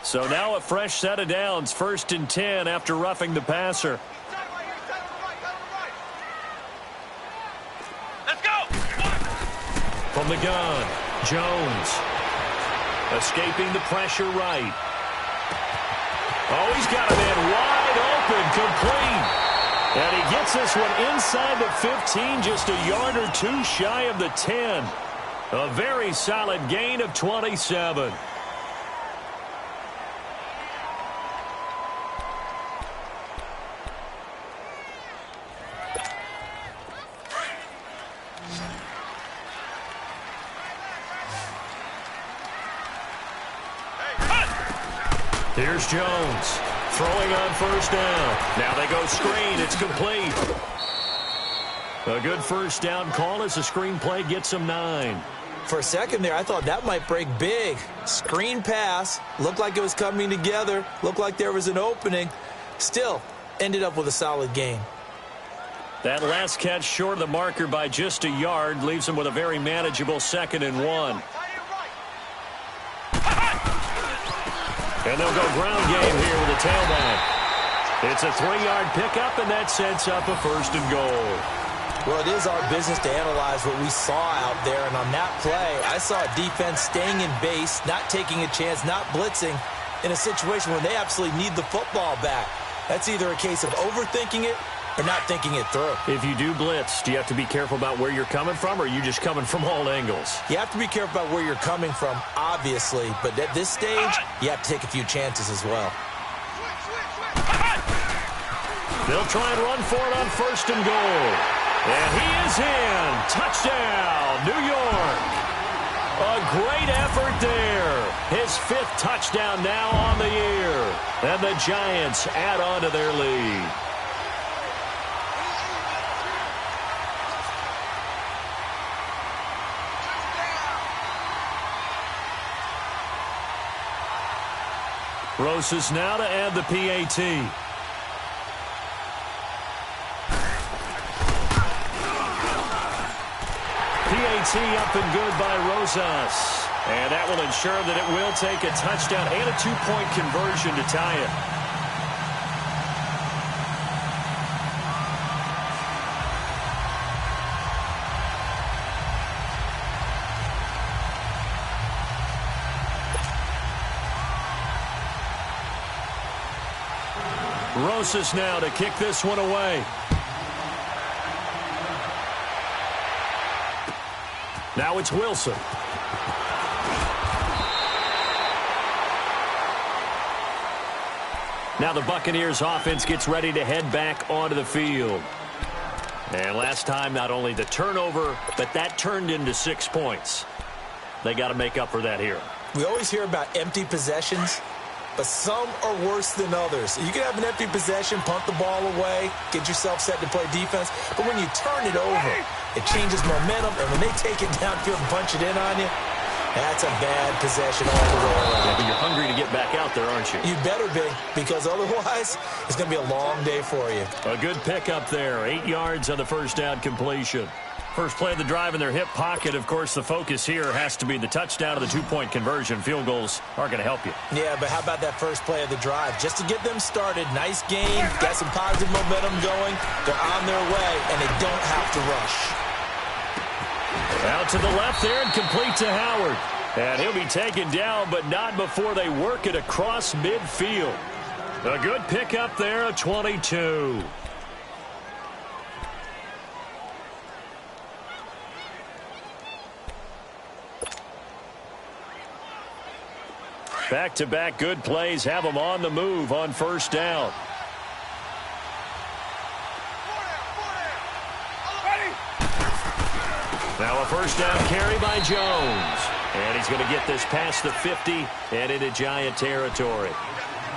So now a fresh set of downs, 1st and 10 after roughing the passer. Let's go. From the gun, Jones. Escaping the pressure right. Oh, he's got a man wide open, complete. And he gets this one inside the 15, just a yard or 2 shy of the 10. A very solid gain of 27. Here's Jones throwing on 1st down. Now they go screen. It's complete. A good 1st down call as the screen play gets him 9. For a second there, I thought that might break big. Screen pass. Looked like it was coming together. Looked like there was an opening. Still, ended up with a solid gain. That last catch short of the marker by just a yard leaves him with a very manageable 2nd and 1. And they'll go ground game here with a tailback. It's a 3-yard pickup, and that sets up a 1st and goal. Well, it is our business to analyze what we saw out there, and on that play, I saw a defense staying in base, not taking a chance, not blitzing, in a situation where they absolutely need the football back. That's either a case of overthinking it or not thinking it through. If you do blitz, do you have to be careful about where you're coming from, or are you just coming from all angles? You have to be careful about where you're coming from, obviously, but at this stage, you have to take a few chances as well. They'll try and run for it on 1st and goal. And he is in. Touchdown, New York. A great effort there. His 5th touchdown now on the year. And the Giants add on to their lead. Rosas now to add the PAT. PAT up and good by Rosas. And that will ensure that it will take a touchdown and a 2-point conversion to tie it. Rosas now to kick this one away. Now it's Wilson. Now the Buccaneers offense gets ready to head back onto the field. And last time, not only the turnover, but that turned into 6 points. They got to make up for that here. We always hear about empty possessions, but some are worse than others. You can have an empty possession, punt the ball away, get yourself set to play defense, but when you turn it over, it changes momentum, and when they take it downfield and punch it in on you, that's a bad possession all the way around. Yeah, but you're hungry to get back out there, aren't you? You better be, because otherwise, it's going to be a long day for you. A good pickup there. 8 yards on the first down completion. First play of the drive in their hip pocket. Of course, the focus here has to be the touchdown of the 2-point conversion. Field goals aren't going to help you. Yeah, but how about that first play of the drive? Just to get them started, nice gain, got some positive momentum going. They're on their way, and they don't have to rush. Out to the left there and complete to Howard. And he'll be taken down, but not before they work it across midfield. A good pickup there, a 22. Back-to-back good plays have them on the move on first down. Now a first down carry by Jones. And he's going to get this past the 50 and into Giant territory.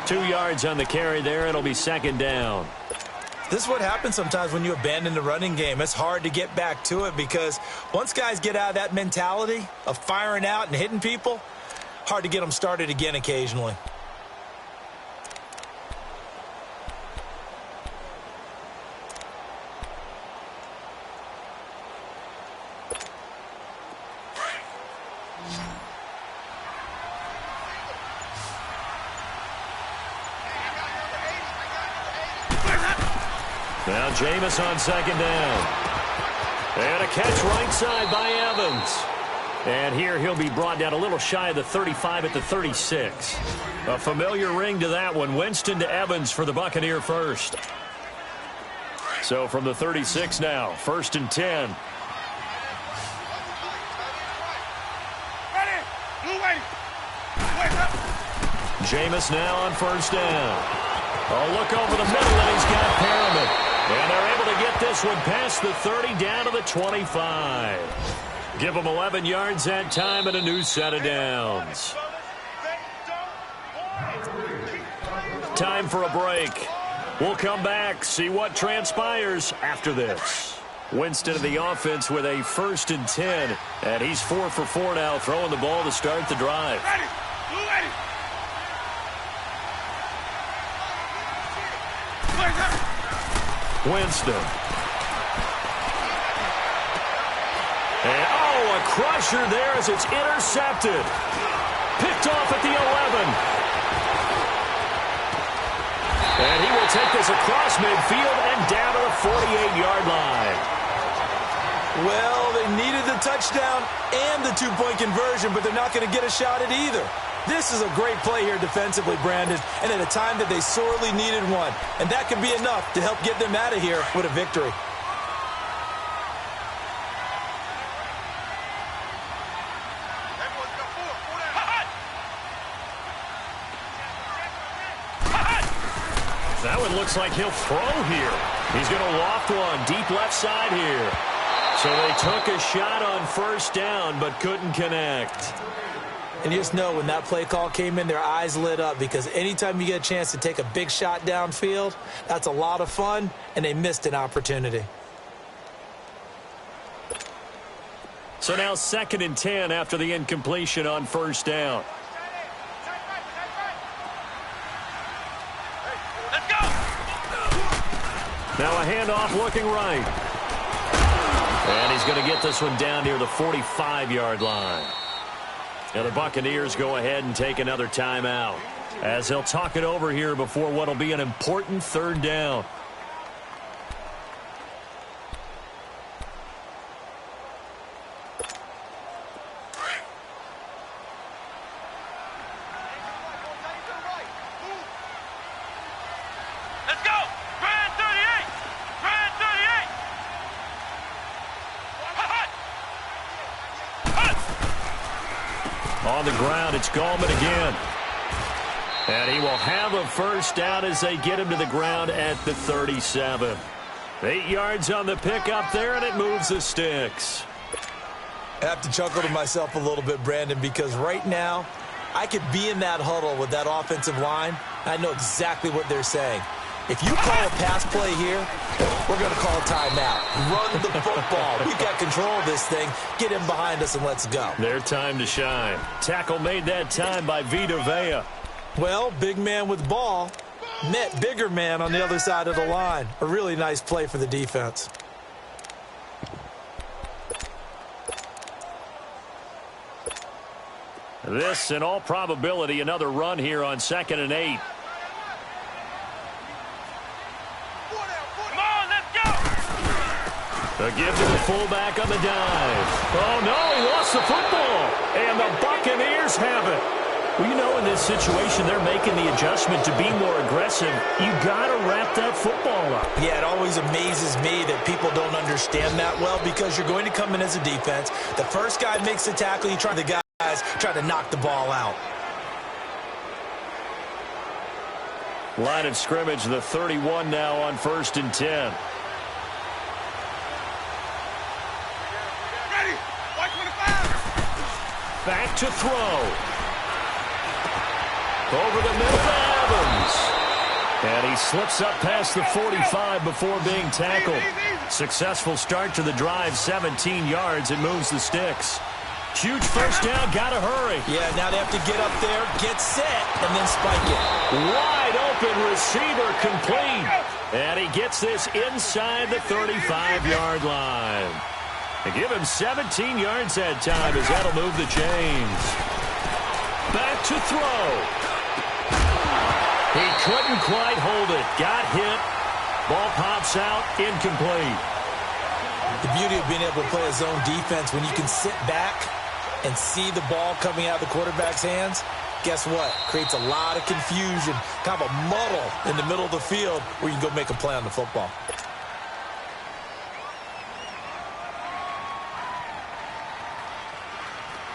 2 yards on the carry there. It'll be second down. This is what happens sometimes when you abandon the running game. It's hard to get back to it because once guys get out of that mentality of firing out and hitting people, hard to get them started again occasionally. Now Jameis on second down. And a catch right side by Evans. And here he'll be brought down a little shy of the 35 at the 36. A familiar ring to that one. Winston to Evans for the Buccaneer first. So from the 36 now, 1st and 10. Jameis now on first down. A look over the middle, and he's got Perriman. And they're able to get this one past the 30 down to the 25. Give them 11 yards that time and a new set of downs. Time for a break. We'll come back, see what transpires after this. Winston of the offense with a 1st and 10. And he's 4 for 4 now, throwing the ball to start the drive. Winston. And, a crusher there as it's intercepted. Picked off at the 11. And he will take this across midfield and down to the 48-yard line. Well, they needed the touchdown and the 2-point conversion, but they're not going to get a shot at either. This is a great play here defensively, Brandon, and at a time that they sorely needed one. And that could be enough to help get them out of here with a victory. That one looks like he'll throw here. He's going to loft one deep left side here. So they took a shot on first down but couldn't connect. And you just know when that play call came in, their eyes lit up, because anytime you get a chance to take a big shot downfield, that's a lot of fun, and they missed an opportunity. So now 2nd and 10 after the incompletion on first down. Let's go! Now a handoff looking right. And he's going to get this one down near the 45-yard line. Now the Buccaneers go ahead and take another timeout as they'll talk it over here before what will be an important 3rd down. Let's go! Grand 38! Grand 38! On the ground, it's Gallman again. And he will have a first down as they get him to the ground at the 37. 8 yards on the pickup there, and it moves the sticks. I have to chuckle to myself a little bit, Brandon, because right now I could be in that huddle with that offensive line. I know exactly what they're saying. If you call a pass play here, we're going to call a timeout. Run the football. We've got control of this thing. Get him behind us and let's go. Their time to shine. Tackle made that time by Vita Vea. Well, big man with ball met bigger man on the other side of the line. A really nice play for the defense. This, in all probability, another run here on 2nd and 8. Come on, let's go! The give to the fullback on the dive. Oh, no, he lost the football. And the Buccaneers have it. Well, you know, in this situation, they're making the adjustment to be more aggressive. You got to wrap that football up. Yeah, it always amazes me that people don't understand that well, because you're going to come in as a defense. The first guy makes the tackle, you try the guys try to knock the ball out. Line of scrimmage, the 31 now on 1st and 10. Ready! White 25! Back to throw. Over the middle to Evans. And he slips up past the 45 before being tackled. Successful start to the drive, 17 yards. It moves the sticks. Huge first down, gotta hurry. Yeah, now they have to get up there, get set, and then spike it. Wide open receiver complete. And he gets this inside the 35-yard line. They give him 17 yards that time as that'll move the chains. Back to throw. He couldn't quite hold it. Got hit. Ball pops out, incomplete. The beauty of being able to play a zone defense, when you can sit back and see the ball coming out of the quarterback's hands, guess what? Creates a lot of confusion, kind of a muddle in the middle of the field where you can go make a play on the football.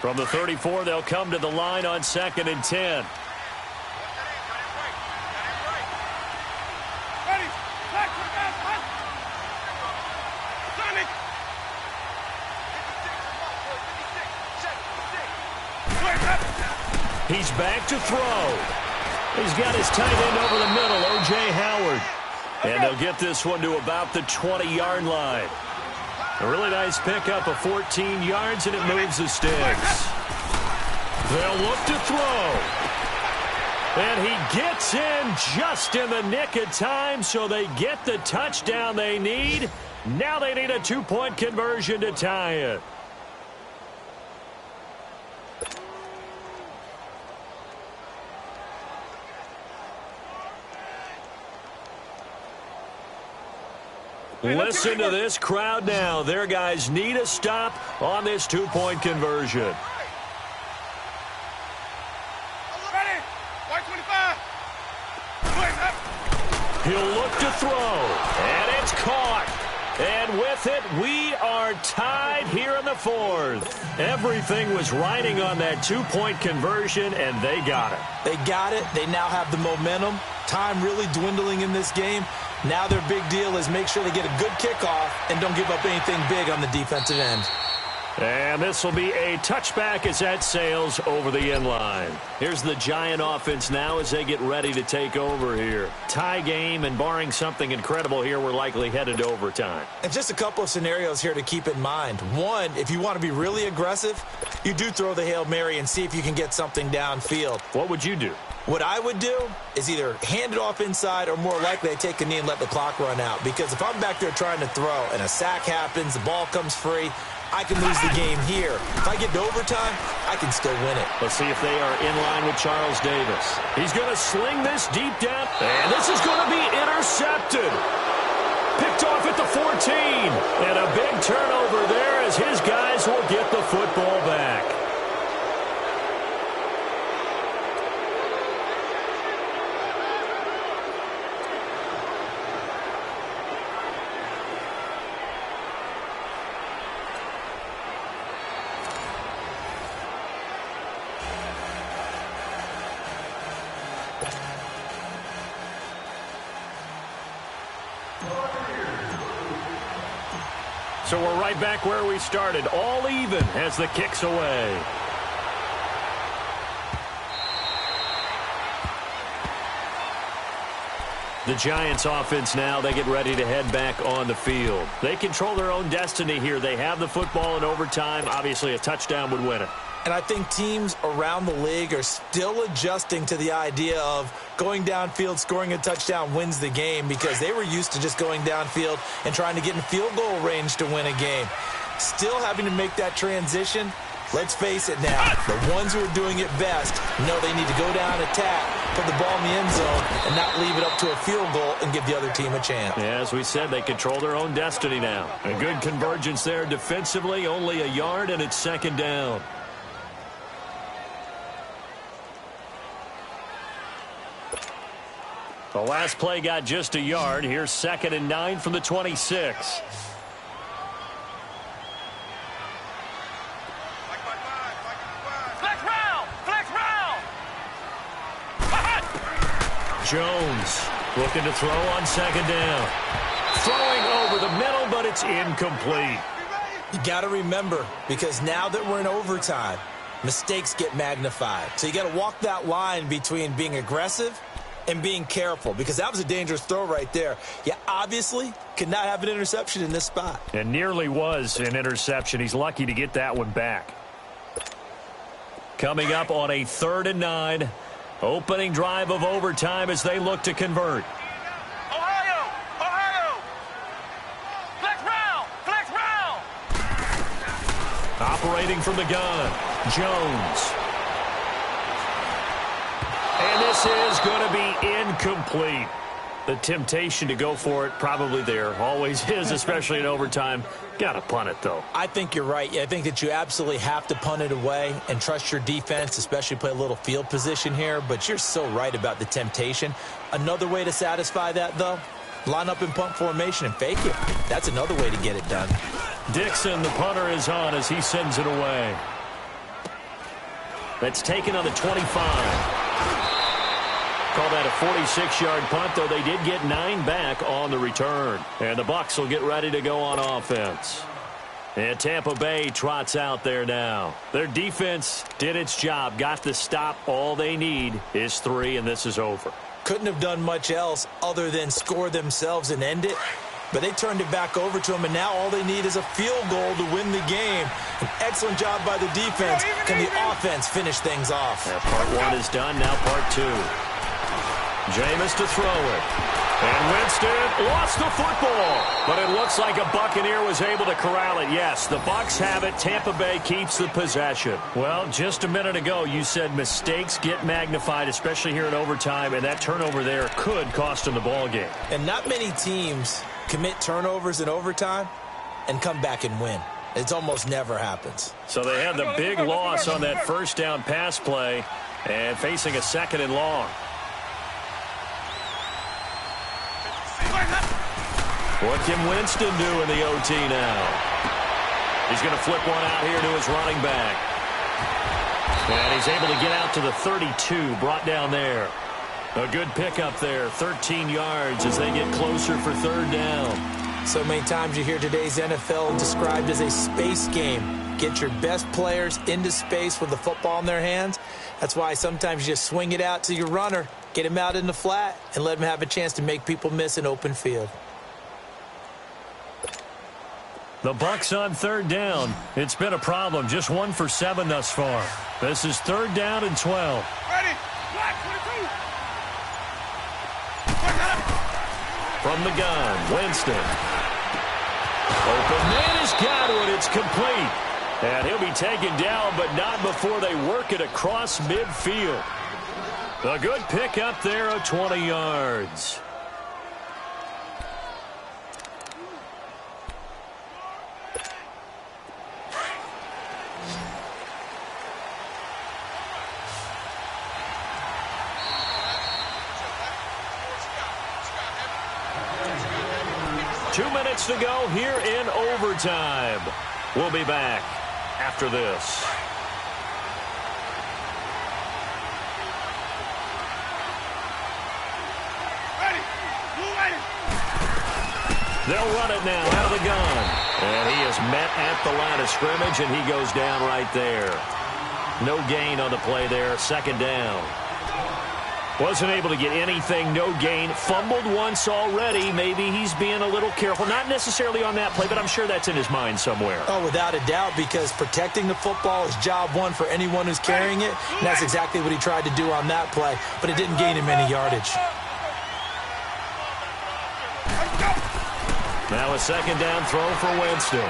From the 34, they'll come to the line on 2nd and 10. Ready! Black 25! Hunt! Sonic! 56! He's back to throw. He's got his tight end over the middle, O.J. Howard. And they'll get this one to about the 20-yard line. A really nice pickup of 14 yards, and it moves the sticks. They'll look to throw. And he gets in just in the nick of time, so they get the touchdown they need. Now they need a 2-point conversion to tie it. Listen to this crowd now. Their guys need a stop on this 2-point conversion. Ready! White 25! Wait up! He'll look to throw, and it's caught. And with it, we are tied here in the fourth. Everything was riding on that two-point conversion, and they got it. They got it. They now have the momentum. Time really dwindling in this game. Now their big deal is make sure they get a good kickoff and don't give up anything big on the defensive end. And this will be a touchback as that sails over the end line. Here's the Giant offense now as they get ready to take over here. Tie game, and barring something incredible here, we're likely headed to overtime. And just a couple of scenarios here to keep in mind. One, if you want to be really aggressive, you do throw the Hail Mary and see if you can get something downfield. What would you do? What I would do is either hand it off inside or more likely I take a knee and let the clock run out. Because if I'm back there trying to throw and a sack happens, the ball comes free, I can lose the game here. If I get to overtime, I can still win it. Let's see if they are in line with Charles Davis. He's going to sling this deep down, and this is going to be intercepted. Picked off at the 14, and a big turnover there as his guys will get the football back. So we're right back where we started, all even as the kick's away. The Giants offense now, they get ready to head back on the field. They control their own destiny here. They have the football in overtime. Obviously, a touchdown would win it. And I think teams around the league are still adjusting to the idea of going downfield, scoring a touchdown wins the game, because they were used to just going downfield and trying to get in field goal range to win a game. Still having to make that transition. Let's face it now, the ones who are doing it best know they need to go down, attack, put the ball in the end zone, and not leave it up to a field goal and give the other team a chance. Yeah, as we said, they control their own destiny now. A good convergence there defensively, only a yard, and it's second down. The last play got just a yard. Here's 2nd and 9 from the 26. Flex round! Flex round! Jones looking to throw on 2nd down. Throwing over the middle, but it's incomplete. You got to remember, because now that we're in overtime, mistakes get magnified. So you got to walk that line between being aggressive and being careful, because that was a dangerous throw right there. You obviously could not have an interception in this spot. And nearly was an interception. He's lucky to get that one back. Coming up on a 3rd and 9. Opening drive of overtime as they look to convert. Ohio! Ohio! Flex round! Flex round! Operating from the gun, Jones. And this is going to be incomplete. The temptation to go for it probably there. Always is, especially in overtime. Got to punt it, though. I think you're right. I think that you absolutely have to punt it away and trust your defense, especially play a little field position here. But you're so right about the temptation. Another way to satisfy that, though, line up in punt formation and fake it. That's another way to get it done. Dixon, the punter, is on as he sends it away. That's taken on the 25. Call that a 46-yard punt, though they did get 9 back on the return. And the Bucs will get ready to go on offense. And Tampa Bay trots out there now. Their defense did its job, got the stop. All they need is 3, and this is over. Couldn't have done much else other than score themselves and end it. But they turned it back over to them, and now all they need is a field goal to win the game. An excellent job by the defense. Can the offense finish things off? Yeah, part 1 is done, now part 2. Jameis to throw it. And Winston lost the football. But it looks like a Buccaneer was able to corral it. Yes, the Bucs have it. Tampa Bay keeps the possession. Well, just a minute ago, you said mistakes get magnified, especially here in overtime, and that turnover there could cost them the ball game. And not many teams commit turnovers in overtime and come back and win. It almost never happens. So they had the big loss on that first down pass play and facing a 2nd and long. What can Winston do in the OT now? He's going to flip one out here to his running back. And he's able to get out to the 32, brought down there. A good pickup there, 13 yards as they get closer for third down. So many times you hear today's NFL described as a space game. Get your best players into space with the football in their hands. That's why sometimes you just swing it out to your runner, get him out in the flat, and let him have a chance to make people miss an open field. The Bucs on third down. It's been a problem. Just 1 for 7 thus far. This is third down and 12. Ready. Black 22. From the gun, Winston. Open man is Godwin. It's complete. And he'll be taken down, but not before they work it across midfield. A good pickup there of 20 yards. Two minutes to go here in overtime. We'll be back after this. Ready. Blue ready. They'll run it now out of the gun. And he is met at the line of scrimmage, and he goes down right there. No gain on the play there, second down. Wasn't able to get anything, no gain. Fumbled once already. Maybe he's being a little careful. Not necessarily on that play, but I'm sure that's in his mind somewhere. Oh, without a doubt, because protecting the football is job one for anyone who's carrying it. And that's exactly what he tried to do on that play, but it didn't gain him any yardage. Now a second down throw for Winston.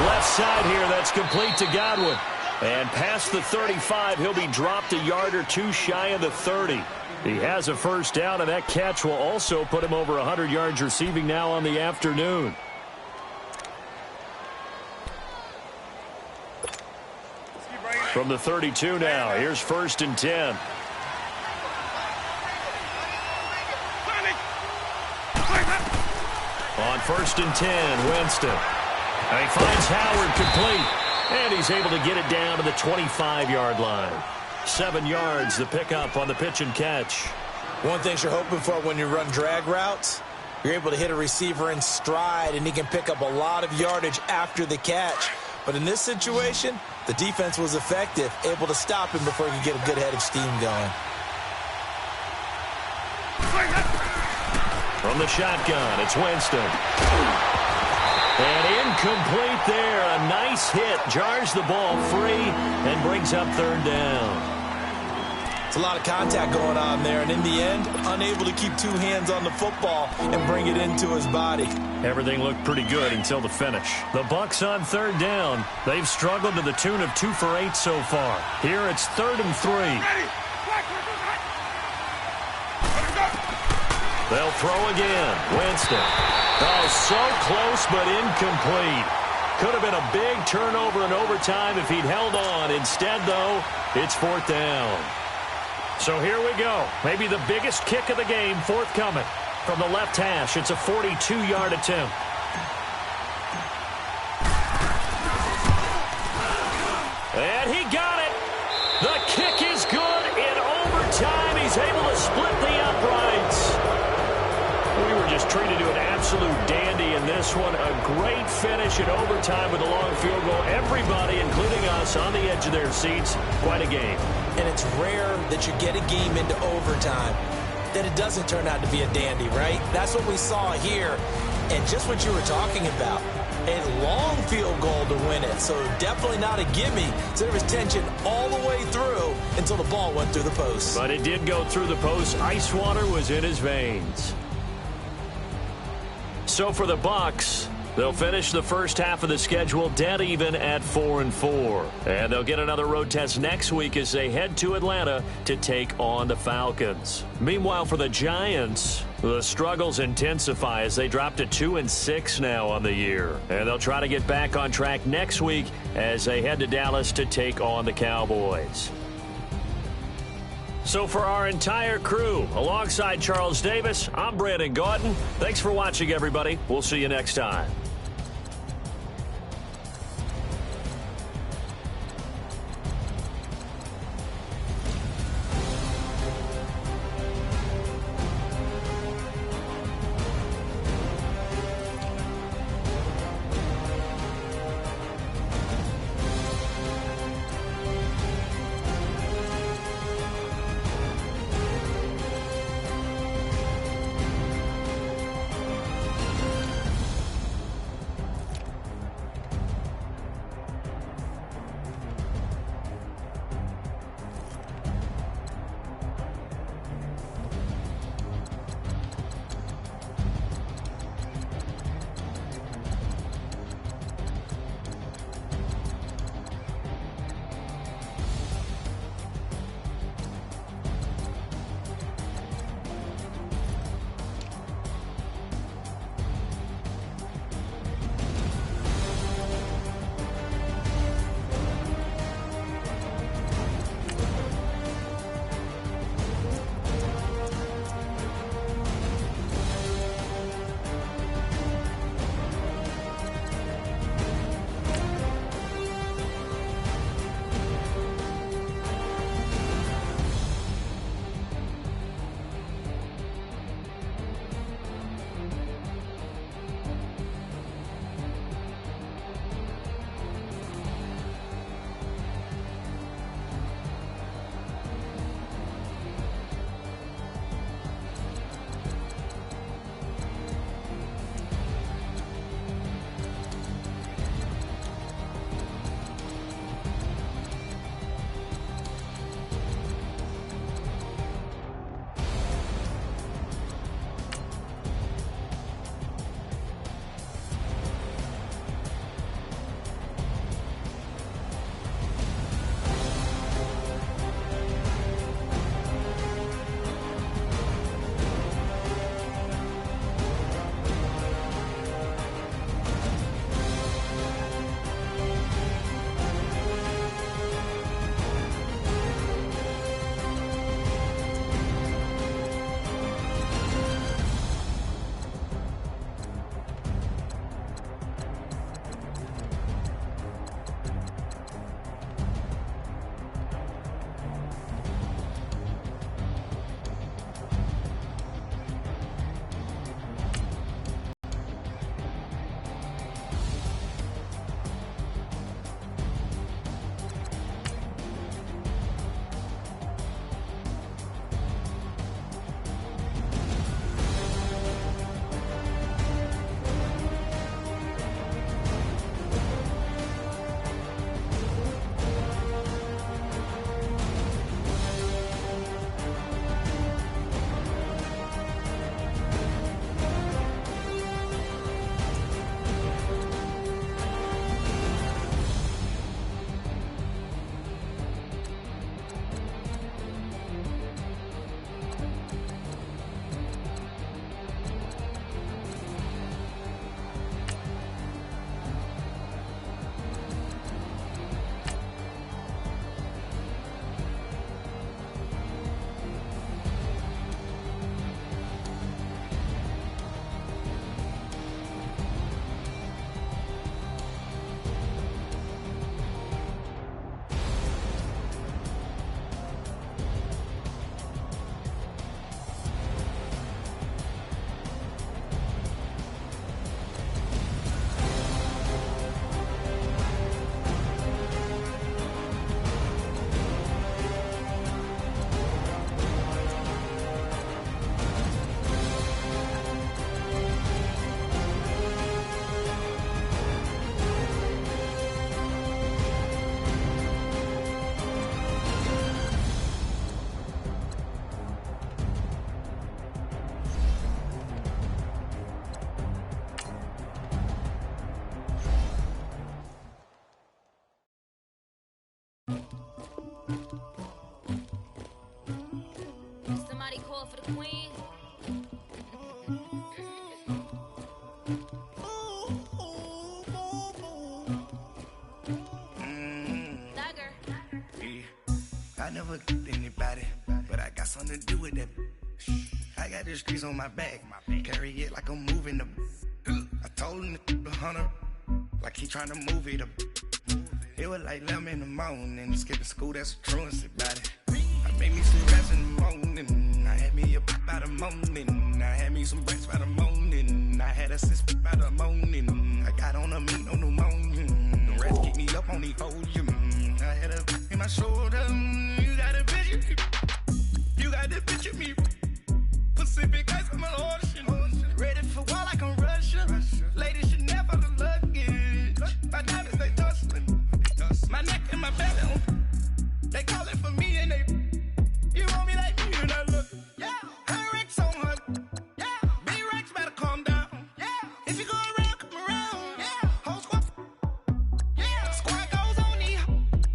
Left side here, that's complete to Godwin. And past the 35, he'll be dropped a yard or two shy of the 30. He has a first down, and that catch will also put him over 100 yards receiving now on the afternoon. From the 32 now, here's first and 10. On first and 10, Winston. And he finds Howard complete. And he's able to get it down to the 25-yard line. 7 yards, the pickup on the pitch and catch. One thing you're hoping for when you run drag routes, you're able to hit a receiver in stride, and he can pick up a lot of yardage after the catch. But in this situation, the defense was effective, able to stop him before he could get a good head of steam going. From the shotgun, it's Winston. And incomplete there. A nice hit. Jars the ball free and brings up third down. It's a lot of contact going on there, and in the end, unable to keep two hands on the football and bring it into his body. Everything looked pretty good until the finish. The Bucs on third down. They've struggled to the tune of 2 for 8 so far. Here it's 3rd and 3. They'll throw again. Winston. Oh, so close but incomplete. Could have been a big turnover in overtime if he'd held on. Instead, though, it's 4th down. So here we go. Maybe the biggest kick of the game forthcoming. From the left hash, it's a 42-yard attempt. And he got it. The kick is good in overtime. He's able to split the uprights. We were just treated to an absolute dandy in this one. A great finish in overtime with a long field goal. Everybody, including us, on the edge of their seats. Quite a game. And it's rare that you get a game into overtime that it doesn't turn out to be a dandy, right? That's what we saw here. And just what you were talking about, a long field goal to win it. So definitely not a gimme. So there was tension all the way through until the ball went through the post. But it did go through the post. Ice water was in his veins. So for the Bucs, they'll finish the first half of the schedule dead even at 4-4. And they'll get another road test next week as they head to Atlanta to take on the Falcons. Meanwhile, for the Giants, the struggles intensify as they drop to 2-6 now on the year. And they'll try to get back on track next week as they head to Dallas to take on the Cowboys. So for our entire crew, alongside Charles Davis, I'm Brandon Gaudin. Thanks for watching, everybody. We'll see you next time. Somebody call for the queen. I never get anybody, but I got something to do with that. I got the streets on my back. Carry it like I'm moving the. I told him to 100, like he trying to move it up. It was like 11 in the morning, skipping school, that's a truancy about it. I made me some rest in the morning, I had me up by the morning, I had me some breaks by the morning, I had a sis by the morning, I got on a meat, no pneumonia, the rest keep me up on the podium, I had a in my shoulder, you got a picture, you got the picture me, Pacific ice on my ocean, ready for war like I'm Russian, ladies should never the luggage, my diamonds they tussling. My neck and my belly, they calling for me and they, you want me like me and I look, yeah, her Rex on her, yeah, B-Rex better calm down, yeah, if you go around, come around, yeah, whole squad, yeah, squad goes on me,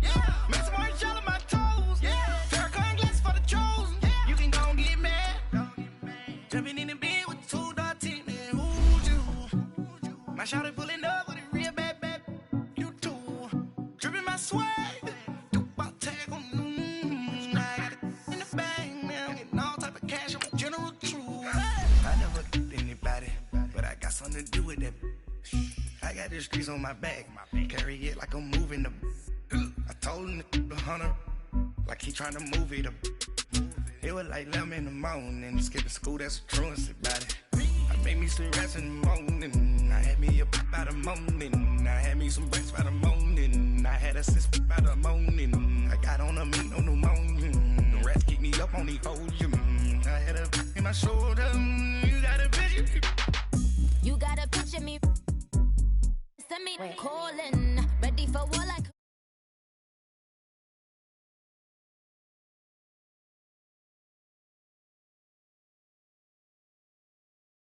yeah, make some orange gel on my toes, yeah, Farrakhan glass for the chosen, yeah, you can go and get mad, jumping in the bed with 2 dark teeth, man, who's you, my shawty pulling up with a real bad, you too. Dripping my swag, do about tag on I got it in the bag now, getting all type of cash, I'm a general true. I never get anybody, but I got something to do with that. I got the streets on my back, carry it like I'm moving the. I told him to 100, like he trying to move it up. It was like 11 in the morning, skipping school, that's a truancy about it. I made me some rest in the morning, I had me up by the morning, I had me some breaks by the morning, I had a sis by the morning, I got on a meat, no pneumonia, the rest keep me up on the podium, I had a in my shoulder, you got a picture. You got a picture me. Send me calling.